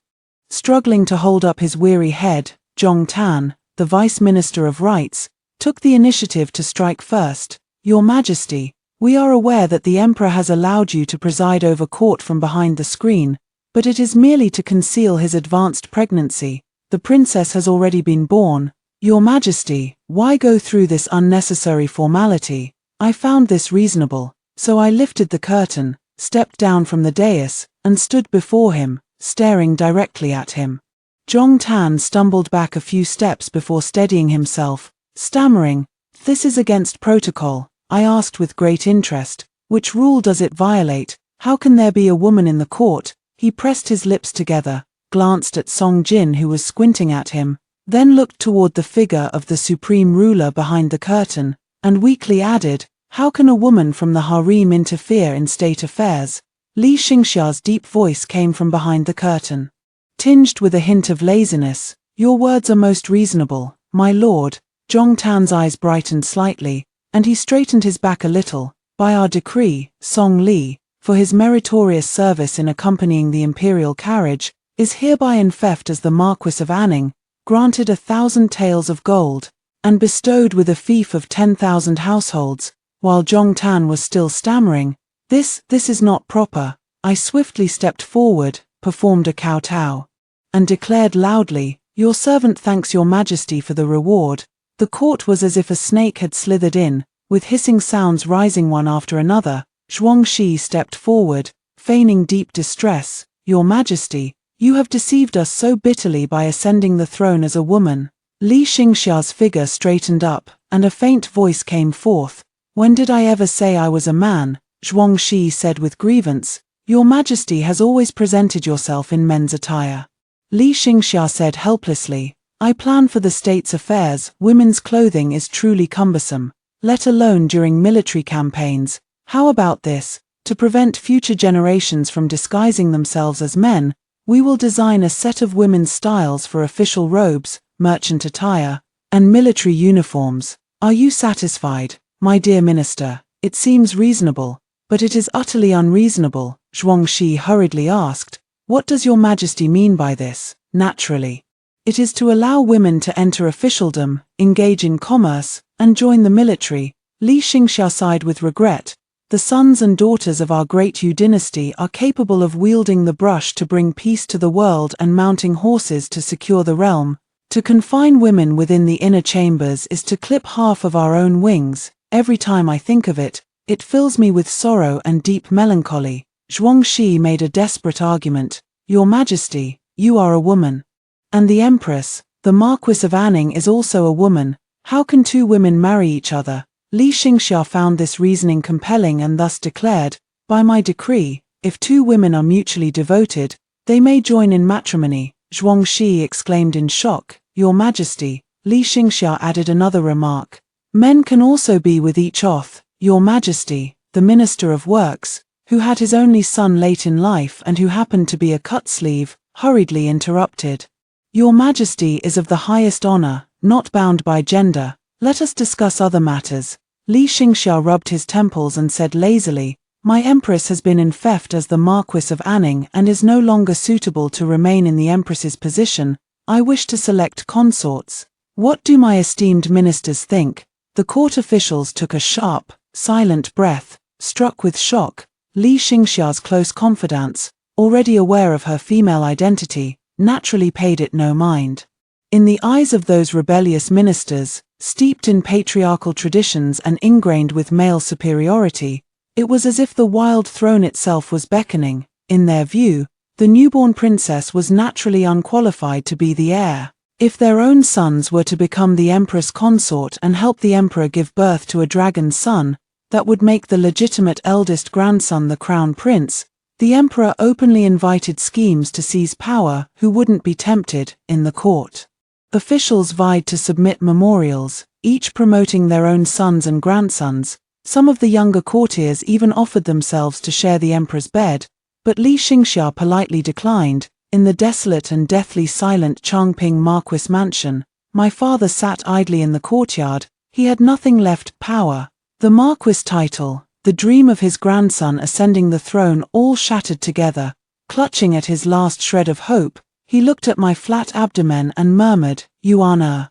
Speaker 1: Struggling to hold up his weary head, Zhong Tan, the Vice Minister of Rights, took the initiative to strike first. Your Majesty, we are aware that the Emperor has allowed you to preside over court from behind the screen, but it is merely to conceal his advanced pregnancy. The princess has already been born. Your Majesty, why go through this unnecessary formality? I found this reasonable, so I lifted the curtain, stepped down from the dais, and stood before him, staring directly at him. Zhong Tan stumbled back a few steps before steadying himself, stammering, "This is against protocol," I asked with great interest. "Which rule does it violate? How can there be a woman in the court?" He pressed his lips together, glanced at Song Jin who was squinting at him, then looked toward the figure of the supreme ruler behind the curtain, and weakly added, "How can a woman from the harem interfere in state affairs?" Li Xingxia's deep voice came from behind the curtain, tinged with a hint of laziness. "Your words are most reasonable, my lord." Zhong Tan's eyes brightened slightly, and he straightened his back a little. "By our decree, Song Li, for his meritorious service in accompanying the imperial carriage, is hereby enfeoffed as the Marquis of Anning, granted 1,000 taels of gold, and bestowed with a fief of 10,000 households." While Zhong Tan was still stammering, This is not proper," I swiftly stepped forward, performed a kowtow, and declared loudly, "Your servant thanks your Majesty for the reward." The court was as if a snake had slithered in, with hissing sounds rising one after another. Zhuangxi stepped forward, feigning deep distress. "Your Majesty, you have deceived us so bitterly by ascending the throne as a woman." Li Xingxia's figure straightened up, and a faint voice came forth. "When did I ever say I was a man?" Zhuangxi said with grievance. "Your Majesty has always presented yourself in men's attire." Li Xingxia said helplessly, "I plan for the state's affairs. Women's clothing is truly cumbersome, let alone during military campaigns. How about this? To prevent future generations from disguising themselves as men, we will design a set of women's styles for official robes, merchant attire, and military uniforms. Are you satisfied, my dear minister? It seems reasonable, but it is utterly unreasonable." Zhuangxi hurriedly asked, "What does your Majesty mean by this?" "Naturally, it is to allow women to enter officialdom, engage in commerce, and join the military." Li Xingxia sighed with regret. "The sons and daughters of our great Yu dynasty are capable of wielding the brush to bring peace to the world and mounting horses to secure the realm. To confine women within the inner chambers is to clip half of our own wings. Every time I think of it, it fills me with sorrow and deep melancholy." Zhuangxi made a desperate argument. "Your Majesty, you are a woman. And the Empress, the Marquis of Anning, is also a woman. How can two women marry each other?" Li Xingxia found this reasoning compelling and thus declared, "By my decree, if two women are mutually devoted, they may join in matrimony." Zhuangxi exclaimed in shock, "Your Majesty." Li Xingxia added another remark. "Men can also be with each oath." Your Majesty, the Minister of Works, who had his only son late in life and who happened to be a cut-sleeve, hurriedly interrupted. "Your Majesty is of the highest honor, not bound by gender. Let us discuss other matters." Li Xingxia rubbed his temples and said lazily, "My Empress has been enfeoffed as the Marquis of Anning and is no longer suitable to remain in the Empress's position. I wish to select consorts. What do my esteemed ministers think?" The court officials took a sharp, silent breath, struck with shock. Li Xingxia's close confidants, already aware of her female identity, naturally paid it no mind. In the eyes of those rebellious ministers, steeped in patriarchal traditions and ingrained with male superiority, it was as if the wild throne itself was beckoning. In their view, the newborn princess was naturally unqualified to be the heir. If their own sons were to become the empress consort and help the emperor give birth to a dragon son, that would make the legitimate eldest grandson the crown prince. The emperor openly invited schemes to seize power. Who wouldn't be tempted? In the court, officials vied to submit memorials, each promoting their own sons and grandsons. Some of the younger courtiers even offered themselves to share the emperor's bed, but Li Xingxia politely declined. In the desolate and deathly silent Changping Marquis mansion, my father sat idly in the courtyard. He had nothing left: power, the Marquis title, the dream of his grandson ascending the throne, all shattered together. Clutching at his last shred of hope, he looked at my flat abdomen and murmured, "Yuan er."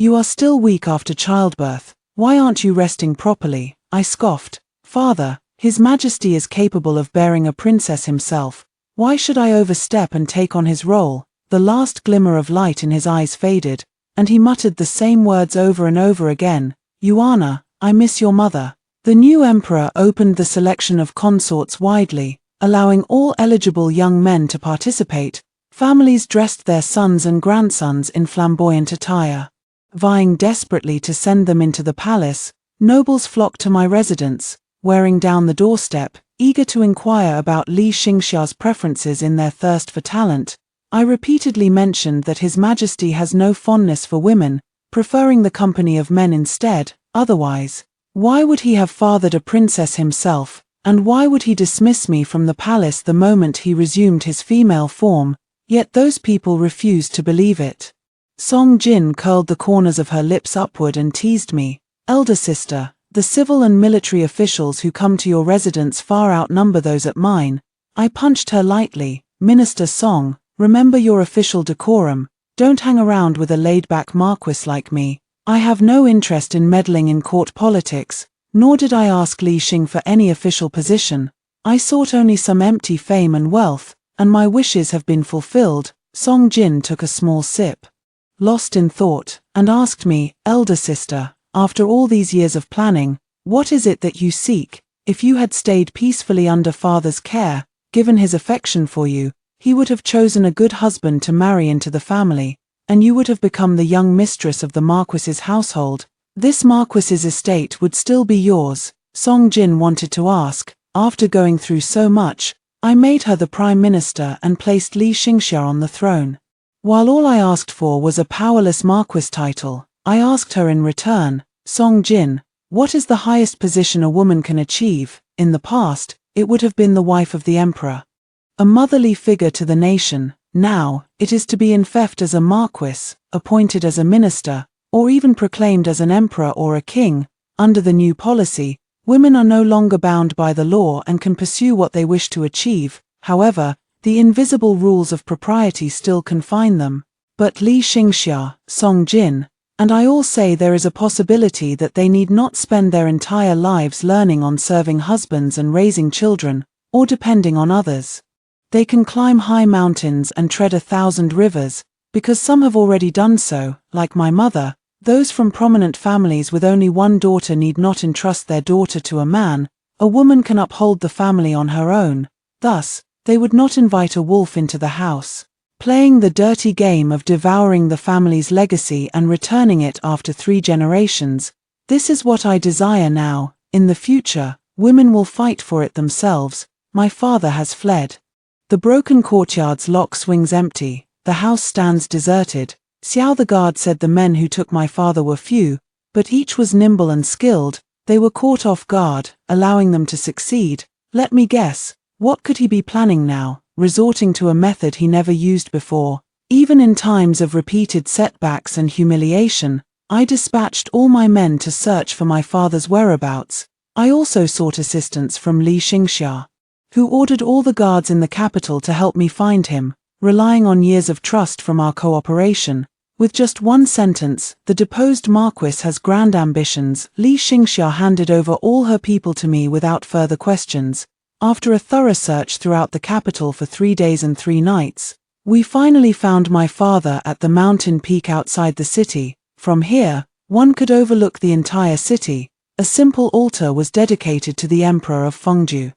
Speaker 1: You are still weak after childbirth. Why aren't you resting properly? I scoffed. Father, His Majesty is capable of bearing a princess himself. Why should I overstep and take on his role? The last glimmer of light in his eyes faded, and he muttered the same words over and over again. Yuana, I miss your mother. The new emperor opened the selection of consorts widely, allowing all eligible young men to participate. Families dressed their sons and grandsons in flamboyant attire. Vying desperately to send them into the palace, nobles flocked to my residence, wearing down the doorstep, eager to inquire about Li Xingxia's preferences in their thirst for talent. I repeatedly mentioned that His Majesty has no fondness for women, preferring the company of men instead. Otherwise, why would he have fathered a princess himself, and why would he dismiss me from the palace the moment he resumed his female form? Yet those people refused to believe it. Song Jin curled the corners of her lips upward and teased me. Elder sister, the civil and military officials who come to your residence far outnumber those at mine. I punched her lightly. Minister Song, remember your official decorum. Don't hang around with a laid-back marquis like me. I have no interest in meddling in court politics, nor did I ask Li Xing for any official position. I sought only some empty fame and wealth, and my wishes have been fulfilled. Song Jin took a small sip, lost in thought, and asked me, Elder sister, after all these years of planning, what is it that you seek? If you had stayed peacefully under father's care, given his affection for you, he would have chosen a good husband to marry into the family, and you would have become the young mistress of the marquis's household. This marquis's estate would still be yours. Song Jin wanted to ask. After going through so much, I made her the prime minister and placed Li Xingxia on the throne. While all I asked for was a powerless marquis title, I asked her in return, Song Jin, what is the highest position a woman can achieve? In the past, it would have been the wife of the emperor, a motherly figure to the nation. Now, it is to be enfeoffed as a marquis, appointed as a minister, or even proclaimed as an emperor or a king. Under the new policy, women are no longer bound by the law and can pursue what they wish to achieve. However, the invisible rules of propriety still confine them. But Li Xingxia, Song Jin, and I all say there is a possibility that they need not spend their entire lives learning on serving husbands and raising children, or depending on others. They can climb high mountains and tread 1,000 rivers, because some have already done so. Like my mother, those from prominent families with only one daughter need not entrust their daughter to a man. A woman can uphold the family on her own. Thus, they would not invite a wolf into the house, playing the dirty game of devouring the family's legacy and returning it after 3 generations. This is what I desire now. In the future, women will fight for it themselves. My father has fled. The broken courtyard's lock swings empty. The house stands deserted. Xiao the guard said the men who took my father were few, but each was nimble and skilled. They were caught off guard, allowing them to succeed. Let me guess, what could he be planning now? Resorting to a method he never used before. Even in times of repeated setbacks and humiliation, I dispatched all my men to search for my father's whereabouts. I also sought assistance from Li Xingxia, who ordered all the guards in the capital to help me find him, relying on years of trust from our cooperation. With just one sentence, the deposed marquis has grand ambitions. Li Xingxia handed over all her people to me without further questions. After a thorough search throughout the capital for 3 days and 3 nights, we finally found my father at the mountain peak outside the city. From here, one could overlook the entire city. A simple altar was dedicated to the Emperor of Fengju,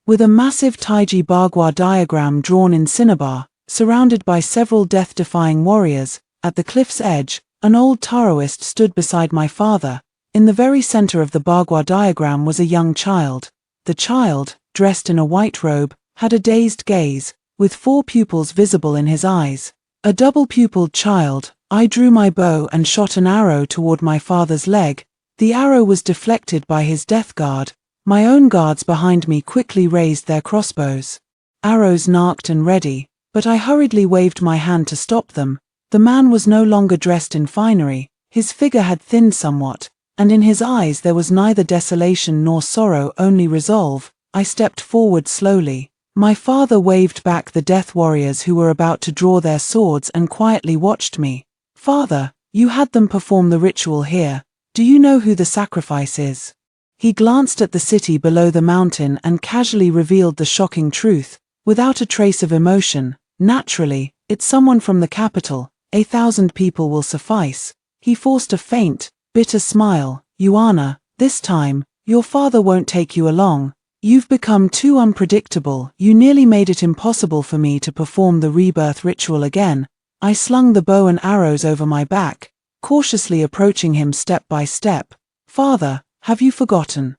Speaker 1: with a massive Taiji Bagua diagram drawn in cinnabar, surrounded by several death-defying warriors. At the cliff's edge, an old Taoist stood beside my father. In the very center of the Bagua diagram was a young child. The child, dressed in a white robe, had a dazed gaze, with 4 pupils visible in his eyes. A double-pupiled child. I drew my bow and shot an arrow toward my father's leg. The arrow was deflected by his death guard. My own guards behind me quickly raised their crossbows, arrows narked and ready, but I hurriedly waved my hand to stop them. The man was no longer dressed in finery. His figure had thinned somewhat, and in his eyes there was neither desolation nor sorrow, only resolve. I stepped forward slowly. My father waved back the death warriors who were about to draw their swords and quietly watched me. Father, You had them perform the ritual here. Do you know who the sacrifice is? He glanced at the city below the mountain and casually revealed the shocking truth, without a trace of emotion. Naturally, it's someone from the capital. 1,000 people will suffice. He forced a faint, bitter smile. Yuana, this time, your father won't take you along. You've become too unpredictable. You nearly made it impossible for me to perform the rebirth ritual again. I slung the bow and arrows over my back, cautiously approaching him step by step. Father, have you forgotten?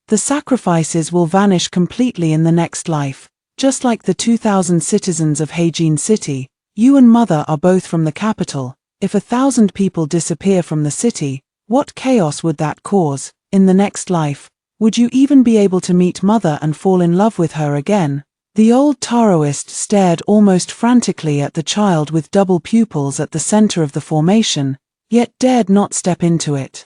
Speaker 1: The sacrifices will vanish completely in the next life, just like the 2,000 citizens of Heijin City. You and Mother are both from the capital. If 1,000 people disappear from the city, what chaos would that cause? In the next life, would you even be able to meet Mother and fall in love with her again? The old Taoist stared almost frantically at the child with double pupils at the center of the formation, yet dared not step into it.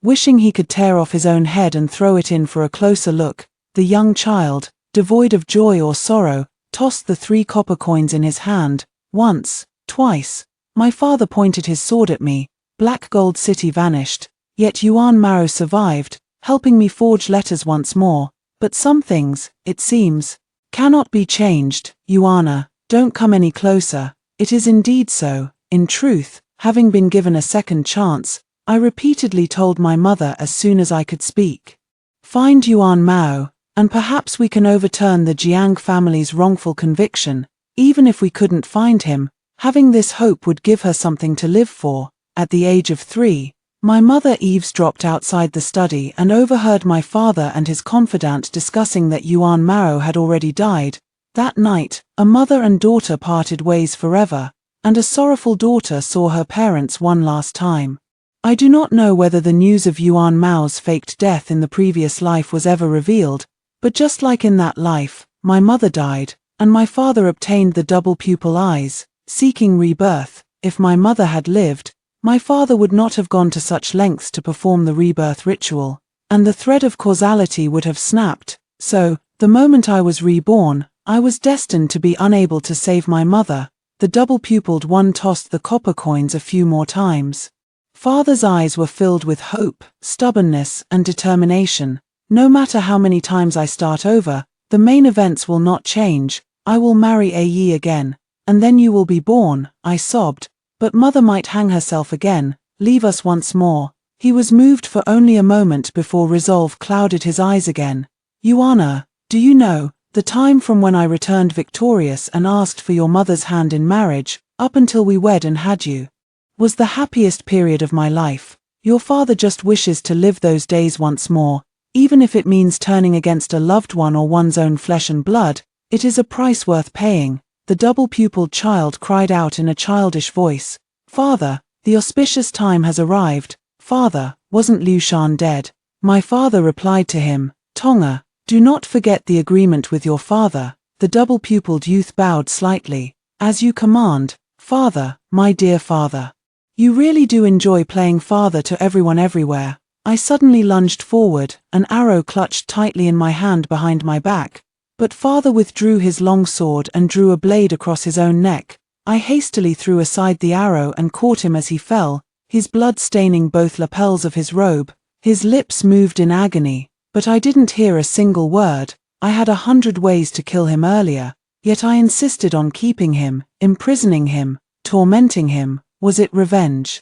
Speaker 1: Wishing he could tear off his own head and throw it in for a closer look, the young child, devoid of joy or sorrow, tossed the 3 copper coins in his hand. Once, twice. My father pointed his sword at me. Black Gold City vanished, yet Yuan Mao survived, helping me forge letters once more. But some things, it seems, cannot be changed. Yuana, don't come any closer. It is indeed so. In truth, having been given a second chance, I repeatedly told my mother as soon as I could speak. Find Yuan Mao, and perhaps we can overturn the Jiang family's wrongful conviction. Even if we couldn't find him, having this hope would give her something to live for. At the age of 3, my mother eavesdropped outside the study and overheard my father and his confidant discussing that Yuan Mao had already died. That night, a mother and daughter parted ways forever, and a sorrowful daughter saw her parents one last time. I do not know whether the news of Yuan Mao's faked death in the previous life was ever revealed, but just like in that life, my mother died, and my father obtained the double pupil eyes, seeking rebirth. If my mother had lived, my father would not have gone to such lengths to perform the rebirth ritual, and the thread of causality would have snapped. So, the moment I was reborn, I was destined to be unable to save my mother. The double-pupiled one tossed the copper coins a few more times. Father's eyes were filled with hope, stubbornness, and determination. No matter how many times I start over, the main events will not change. I will marry A Yi again, and then you will be born, I sobbed. But Mother might hang herself again, leave us once more. He was moved for only a moment before resolve clouded his eyes again. Yuana, do you know, the time from when I returned victorious and asked for your mother's hand in marriage, up until we wed and had you, was the happiest period of my life. Your father just wishes to live those days once more, even if it means turning against a loved one or one's own flesh and blood. It is a price worth paying. The double-pupiled child cried out in a childish voice. Father, the auspicious time has arrived. Father, wasn't Liu Shan dead? My father replied to him, Tonga, do not forget the agreement with your father. The double-pupiled youth bowed slightly. As you command, Father, my dear father. You really do enjoy playing father to everyone everywhere. I suddenly lunged forward, an arrow clutched tightly in my hand behind my back. But father withdrew his long sword and drew a blade across his own neck. I hastily threw aside the arrow and caught him as he fell, his blood staining both lapels of his robe. His lips moved in agony, but I didn't hear a single word. I had 100 ways to kill him earlier, yet I insisted on keeping him, imprisoning him, tormenting him. Was it revenge?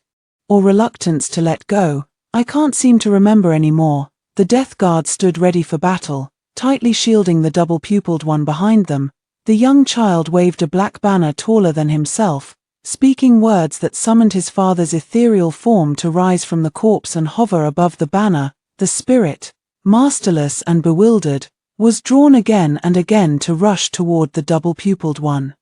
Speaker 1: Or reluctance to let go? I can't seem to remember anymore. The death guard stood ready for battle, tightly shielding the double-pupiled one behind them. The young child waved a black banner taller than himself, speaking words that summoned his father's ethereal form to rise from the corpse and hover above the banner. The spirit, masterless and bewildered, was drawn again and again to rush toward the double-pupiled one.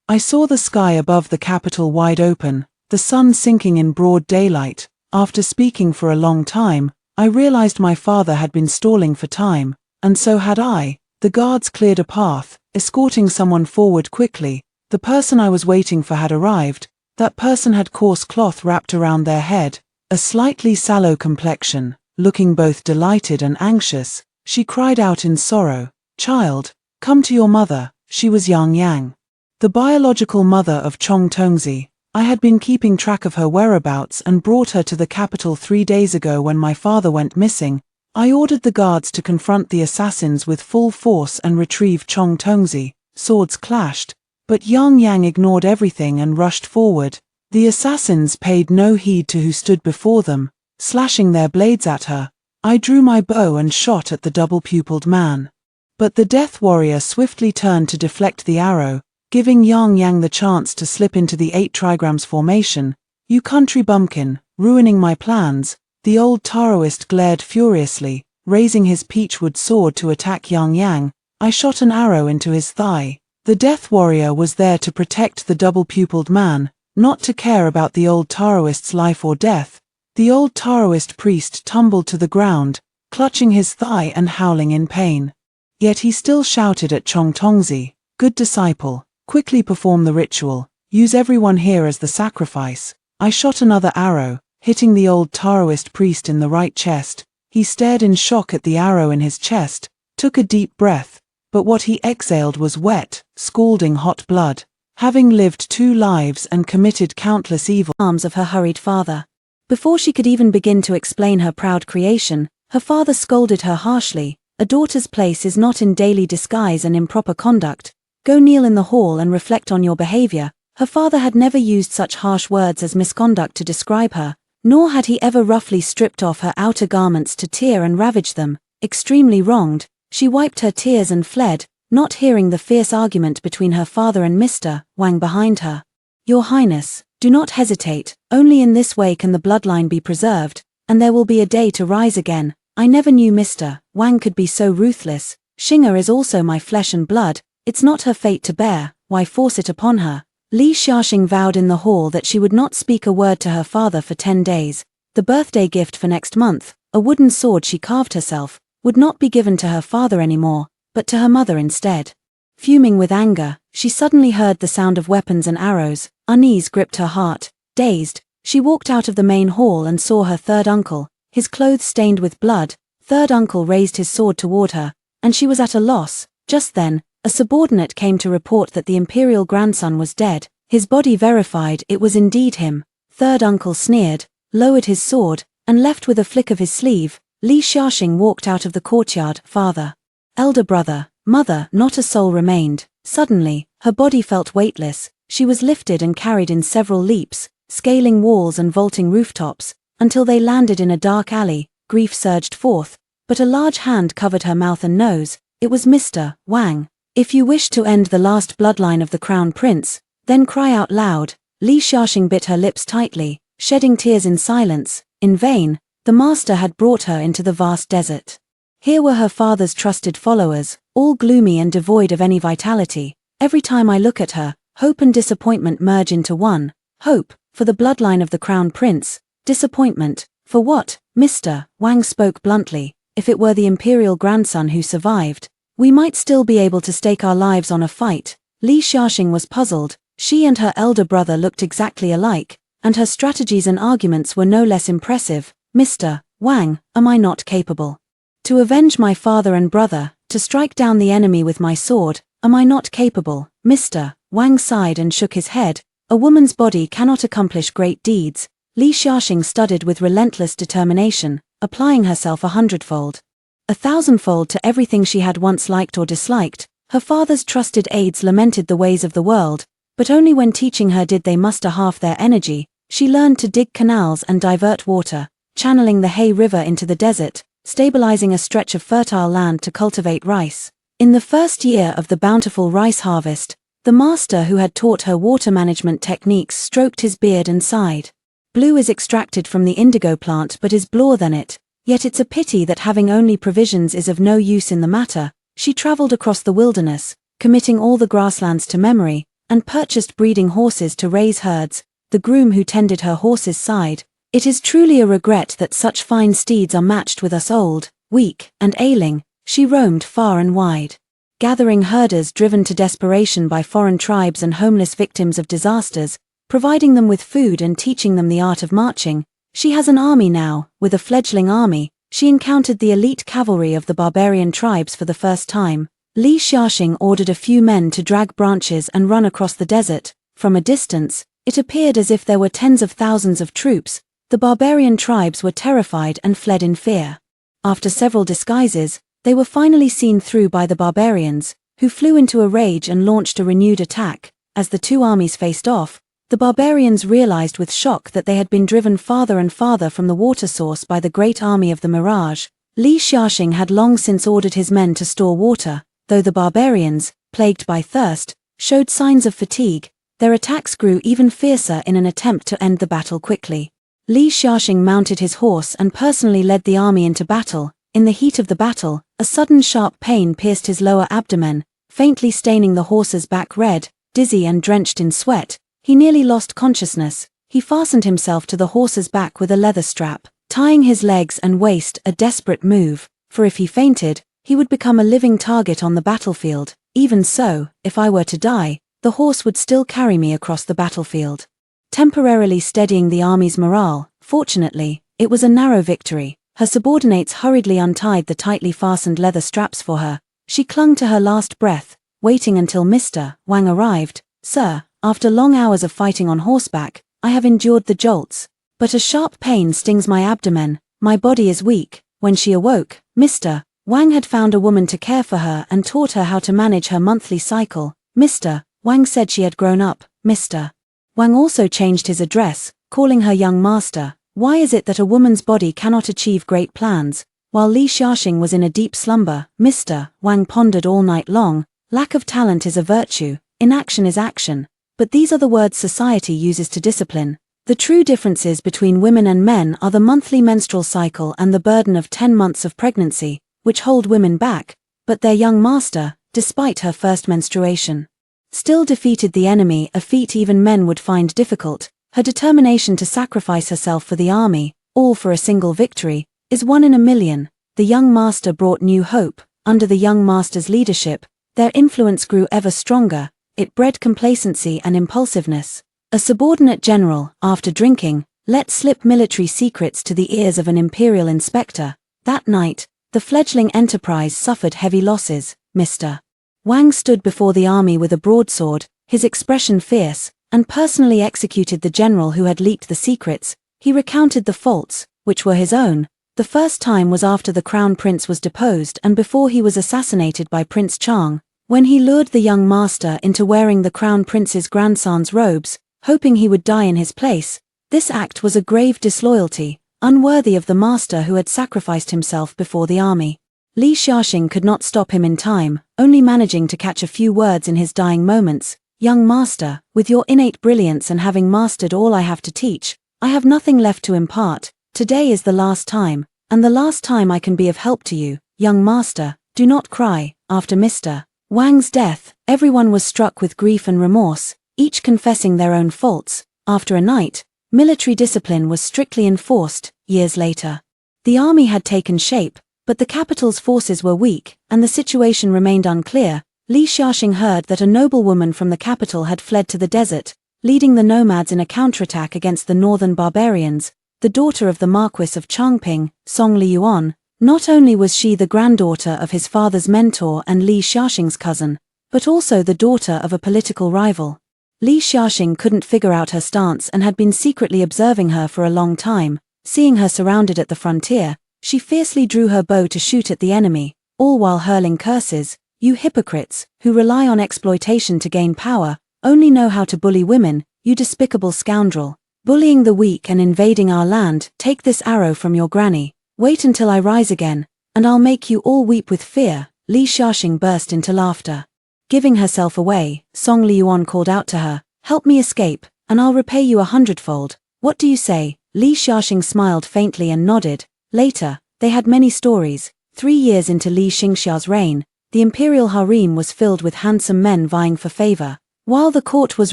Speaker 1: I saw the sky above the capital wide open, the sun sinking in broad daylight. After speaking for a long time, I realized my father had been stalling for time. And so had I. The guards cleared a path, escorting someone forward quickly. The person I was waiting for had arrived. That person had coarse cloth wrapped around their head, a slightly sallow complexion, looking both delighted and anxious. She cried out in sorrow, Child, come to your mother. She was Yang Yang, the biological mother of Chong Tongzi. I had been keeping track of her whereabouts and brought her to the capital 3 days ago when my father went missing. I ordered the guards to confront the assassins with full force and retrieve Chong Tongzi. Swords clashed, but Yang Yang ignored everything and rushed forward. The assassins paid no heed to who stood before them, slashing their blades at her. I drew my bow and shot at the double-pupiled man. But the death warrior swiftly turned to deflect the arrow, giving Yang Yang the chance to slip into the 8 trigrams formation. "You country bumpkin, ruining my plans," the old Taoist glared furiously, raising his peachwood sword to attack Yang Yang. I shot an arrow into his thigh. The death warrior was there to protect the double-pupiled man, not to care about the old Taoist's life or death. The old Taoist priest tumbled to the ground, clutching his thigh and howling in pain. Yet he still shouted at Chong Tongzi, "Good disciple, quickly perform the ritual, use everyone here as the sacrifice." I shot another arrow, hitting the old Taoist priest in the right chest. He stared in shock at the arrow in his chest, took a deep breath, but what he exhaled was wet, scalding hot blood. Having lived 2 lives and committed countless evil arms of her hurried father. Before she could even begin to explain her proud creation, her father scolded her harshly. "A daughter's place is not in daily disguise and improper conduct. Go kneel in the hall and reflect on your behavior." Her father had never used such harsh words as misconduct to describe her, nor had he ever roughly stripped off her outer garments to tear and ravage them. Extremely wronged, she wiped her tears and fled, not hearing the fierce argument between her father and Mr. Wang behind her. "Your Highness, do not hesitate, only in this way can the bloodline be preserved, and there will be a day to rise again. I never knew Mr. Wang could be so ruthless. Xinga is also my flesh and blood, it's not her fate to bear, why force it upon her?" Li Xiaoxing vowed in the hall that she would not speak a word to her father for 10 days. The birthday gift for next month, a wooden sword she carved herself, would not be given to her father anymore, but to her mother instead. Fuming with anger, she suddenly heard the sound of weapons and arrows. Unease gripped her heart. Dazed, she walked out of the main hall and saw her third uncle, his clothes stained with blood. Third uncle raised his sword toward her, and she was at a loss. Just then, a subordinate came to report that the imperial grandson was dead. His body verified it was indeed him. Third uncle sneered, lowered his sword, and left with a flick of his sleeve. Li Xiaoxing walked out of the courtyard. Father, elder brother, mother, not a soul remained. Suddenly, her body felt weightless. She was lifted and carried in several leaps, scaling walls and vaulting rooftops, until they landed in a dark alley. Grief surged forth, but a large hand covered her mouth and nose. It was Mr. Wang. "If you wish to end the last bloodline of the crown prince, then cry out loud." Li Xiaoxing bit her lips tightly, shedding tears in silence. In vain, the master had brought her into the vast desert. Here were her father's trusted followers, all gloomy and devoid of any vitality. Every time I look at her, hope and disappointment merge into one. Hope, for the bloodline of the crown prince. Disappointment, for what? Mr. Wang spoke bluntly. If it were the imperial grandson who survived, we might still be able to stake our lives on a fight. Li Xiaoxing was puzzled. She and her elder brother looked exactly alike, and her strategies and arguments were no less impressive. "Mr. Wang, am I not capable to avenge my father and brother, to strike down the enemy with my sword? Am I not capable?" Mr. Wang sighed and shook his head. "A woman's body cannot accomplish great deeds." Li Xiaoxing studied with relentless determination, applying herself 100-fold, 1,000-fold to everything she had once liked or disliked. Her father's trusted aides lamented the ways of the world, but only when teaching her did they muster half their energy. She learned to dig canals and divert water, channeling the Hay River into the desert, stabilizing a stretch of fertile land to cultivate rice. In the first year of the bountiful rice harvest, the master who had taught her water management techniques stroked his beard and sighed. "Blue is extracted from the indigo plant but is bluer than it, yet it's a pity that having only provisions is of no use in the matter." She traveled across the wilderness, committing all the grasslands to memory, and purchased breeding horses to raise herds. The groom who tended her horses sighed. "It is truly a regret that such fine steeds are matched with us old, weak, and ailing." She roamed far and wide, gathering herders driven to desperation by foreign tribes and homeless victims of disasters, providing them with food and teaching them the art of marching. She has an army now. With a fledgling army, she encountered the elite cavalry of the barbarian tribes for the first time. Li Xiaoxing ordered a few men to drag branches and run across the desert. From a distance,
Speaker 2: It appeared as if there were tens of thousands of troops. The barbarian tribes were terrified and fled in fear. After several disguises, they were finally seen through by the barbarians, who flew into a rage and launched a renewed attack. As the two armies faced off, the barbarians realized with shock that they had been driven farther and farther from the water source by the great army of the Mirage. Li Xiaoxing had long since ordered his men to store water, though the barbarians, plagued by thirst, showed signs of fatigue. Their attacks grew even fiercer in an attempt to end the battle quickly. Li Xiaoxing mounted his horse and personally led the army into battle. In the heat of the battle, a sudden sharp pain pierced his lower abdomen, faintly staining the horse's back red. Dizzy and drenched in sweat, he nearly lost consciousness. He fastened himself to the horse's back with a leather strap, tying his legs and waist, a desperate move, for if he fainted, he would become a living target on the battlefield. Even so, if I were to die, the horse would still carry me across the battlefield. Temporarily steadying the army's morale, fortunately, it was a narrow victory. Her subordinates hurriedly untied the tightly fastened leather straps for her. She clung to her last breath, waiting until Mr. Wang arrived. Sir, after long hours of fighting on horseback, I have endured the jolts, but a sharp pain stings my abdomen. My body is weak. When she awoke, Mr. Wang had found a woman to care for her and taught her how to manage her monthly cycle. Mr. Wang said she had grown up. Mr. Wang also changed his address, calling her young master. Why is it that a woman's body cannot achieve great plans? While Li Xiaoxing was in a deep slumber, Mr. Wang pondered all night long. Lack of talent is a virtue, inaction is action. But these are the words society uses to discipline. The true differences between women and men are the monthly menstrual cycle and the burden of 10 months of pregnancy, which hold women back. But their young master, despite her first menstruation, still defeated the enemy, a feat even men would find difficult. Her determination to sacrifice herself for the army, all for a single victory, is one in a million. The young master brought new hope. Under the young master's leadership, their influence grew ever stronger. It bred complacency and impulsiveness. A subordinate general, after drinking, let slip military secrets to the ears of an imperial inspector. That night, the fledgling enterprise suffered heavy losses. Mr. Wang stood before the army with a broadsword, his expression fierce, and personally executed the general who had leaked the secrets. He recounted the faults, which were his own. The first time was after the crown prince was deposed and before he was assassinated by Prince Chang, when he lured the young master into wearing the crown prince's grandson's robes, hoping he would die in his place. This act was a grave disloyalty, unworthy of the master who had sacrificed himself before the army. Li Xiaoxing could not stop him in time, only managing to catch a few words in his dying moments. Young master, with your innate brilliance and having mastered all I have to teach, I have nothing left to impart. Today is the last time, and the last time I can be of help to you. Young master, do not cry. After Mr. Wang's death, everyone was struck with grief and remorse, each confessing their own faults. After a night, military discipline was strictly enforced. Years later, the army had taken shape, but the capital's forces were weak, and the situation remained unclear. Li Xiaoxing heard that a noblewoman from the capital had fled to the desert, leading the nomads in a counterattack against the northern barbarians. The daughter of the Marquis of Changping, Song Liyuan. Not only was she the granddaughter of his father's mentor and Li Xiaoxing's cousin, but also the daughter of a political rival. Li Xiaoxing couldn't figure out her stance and had been secretly observing her for a long time. Seeing her surrounded at the frontier, she fiercely drew her bow to shoot at the enemy, all while hurling curses. You hypocrites, who rely on exploitation to gain power, only know how to bully women, you despicable scoundrel. Bullying the weak and invading our land. Take this arrow from your granny. Wait until I rise again, and I'll make you all weep with fear. Li Xiaoxing burst into laughter. Giving herself away, Song Liyuan called out to her, help me escape, and I'll repay you 100-fold. What do you say? Li Xiaoxing smiled faintly and nodded. Later, they had many stories. 3 years into Li Xingxia's reign, the imperial harem was filled with handsome men vying for favor. While the court was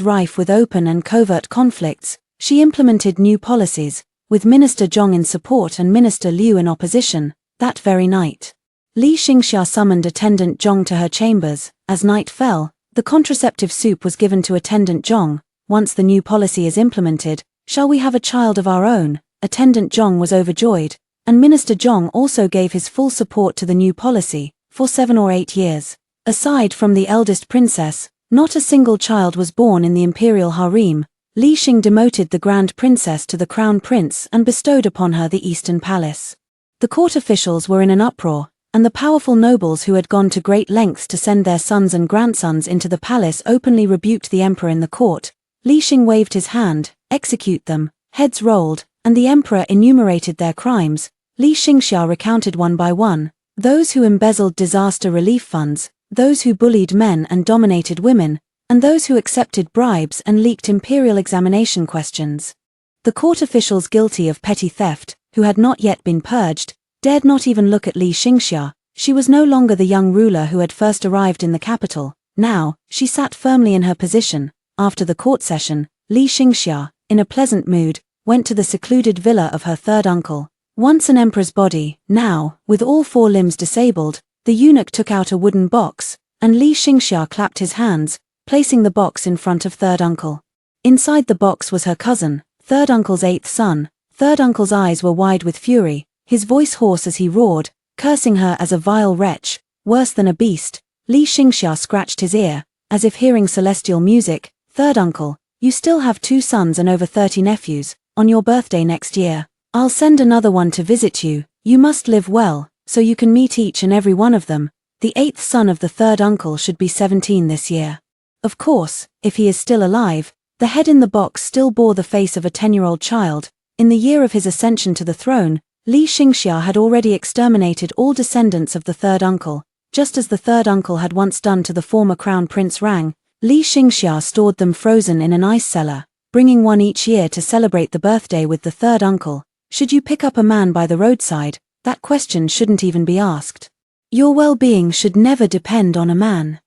Speaker 2: rife with open and covert conflicts, she implemented new policies, with Minister Zhong in support and Minister Liu in opposition. That very night, Li Xingxia summoned Attendant Zhong to her chambers. As night fell, the contraceptive soup was given to Attendant Zhong. Once the new policy is implemented, shall we have a child of our own? Attendant Zhong was overjoyed, and Minister Zhong also gave his full support to the new policy. For 7 or 8 years, aside from the eldest princess, not a single child was born in the imperial harem. Li Xing demoted the Grand Princess to the Crown Prince and bestowed upon her the Eastern Palace. The court officials were in an uproar, and the powerful nobles who had gone to great lengths to send their sons and grandsons into the palace openly rebuked the emperor in the court. Li Xing waved his hand, "Execute them." Heads rolled, and the emperor enumerated their crimes. Li Xingxia recounted one by one: those who embezzled disaster relief funds, those who bullied men and dominated women, and those who accepted bribes and leaked imperial examination questions. The court officials guilty of petty theft, who had not yet been purged, dared not even look at Li Xingxia. She was no longer the young ruler who had first arrived in the capital. Now, she sat firmly in her position. After the court session, Li Xingxia, in a pleasant mood, went to the secluded villa of her third uncle. Once an emperor's body, now, with all four limbs disabled, the eunuch took out a wooden box, and Li Xingxia clapped his hands, placing the box in front of third uncle. Inside the box was her cousin, third uncle's eighth son. Third uncle's eyes were wide with fury, his voice hoarse as he roared, cursing her as a vile wretch, worse than a beast. Li Xingxia scratched his ear, as if hearing celestial music. "Third uncle, you still have 2 sons and over 30 nephews. On your birthday next year, I'll send another one to visit you. You must live well, so you can meet each and every one of them. The 8th son of the third uncle should be 17 this year. Of course, if he is still alive." The head in the box still bore the face of a 10-year-old child. In the year of his ascension to the throne, Li Xingxia had already exterminated all descendants of the third uncle, just as the third uncle had once done to the former crown prince Rang. Li Xingxia stored them frozen in an ice cellar, bringing one each year to celebrate the birthday with the third uncle. Should you pick up a man by the roadside, that question shouldn't even be asked. Your well-being should never depend on a man.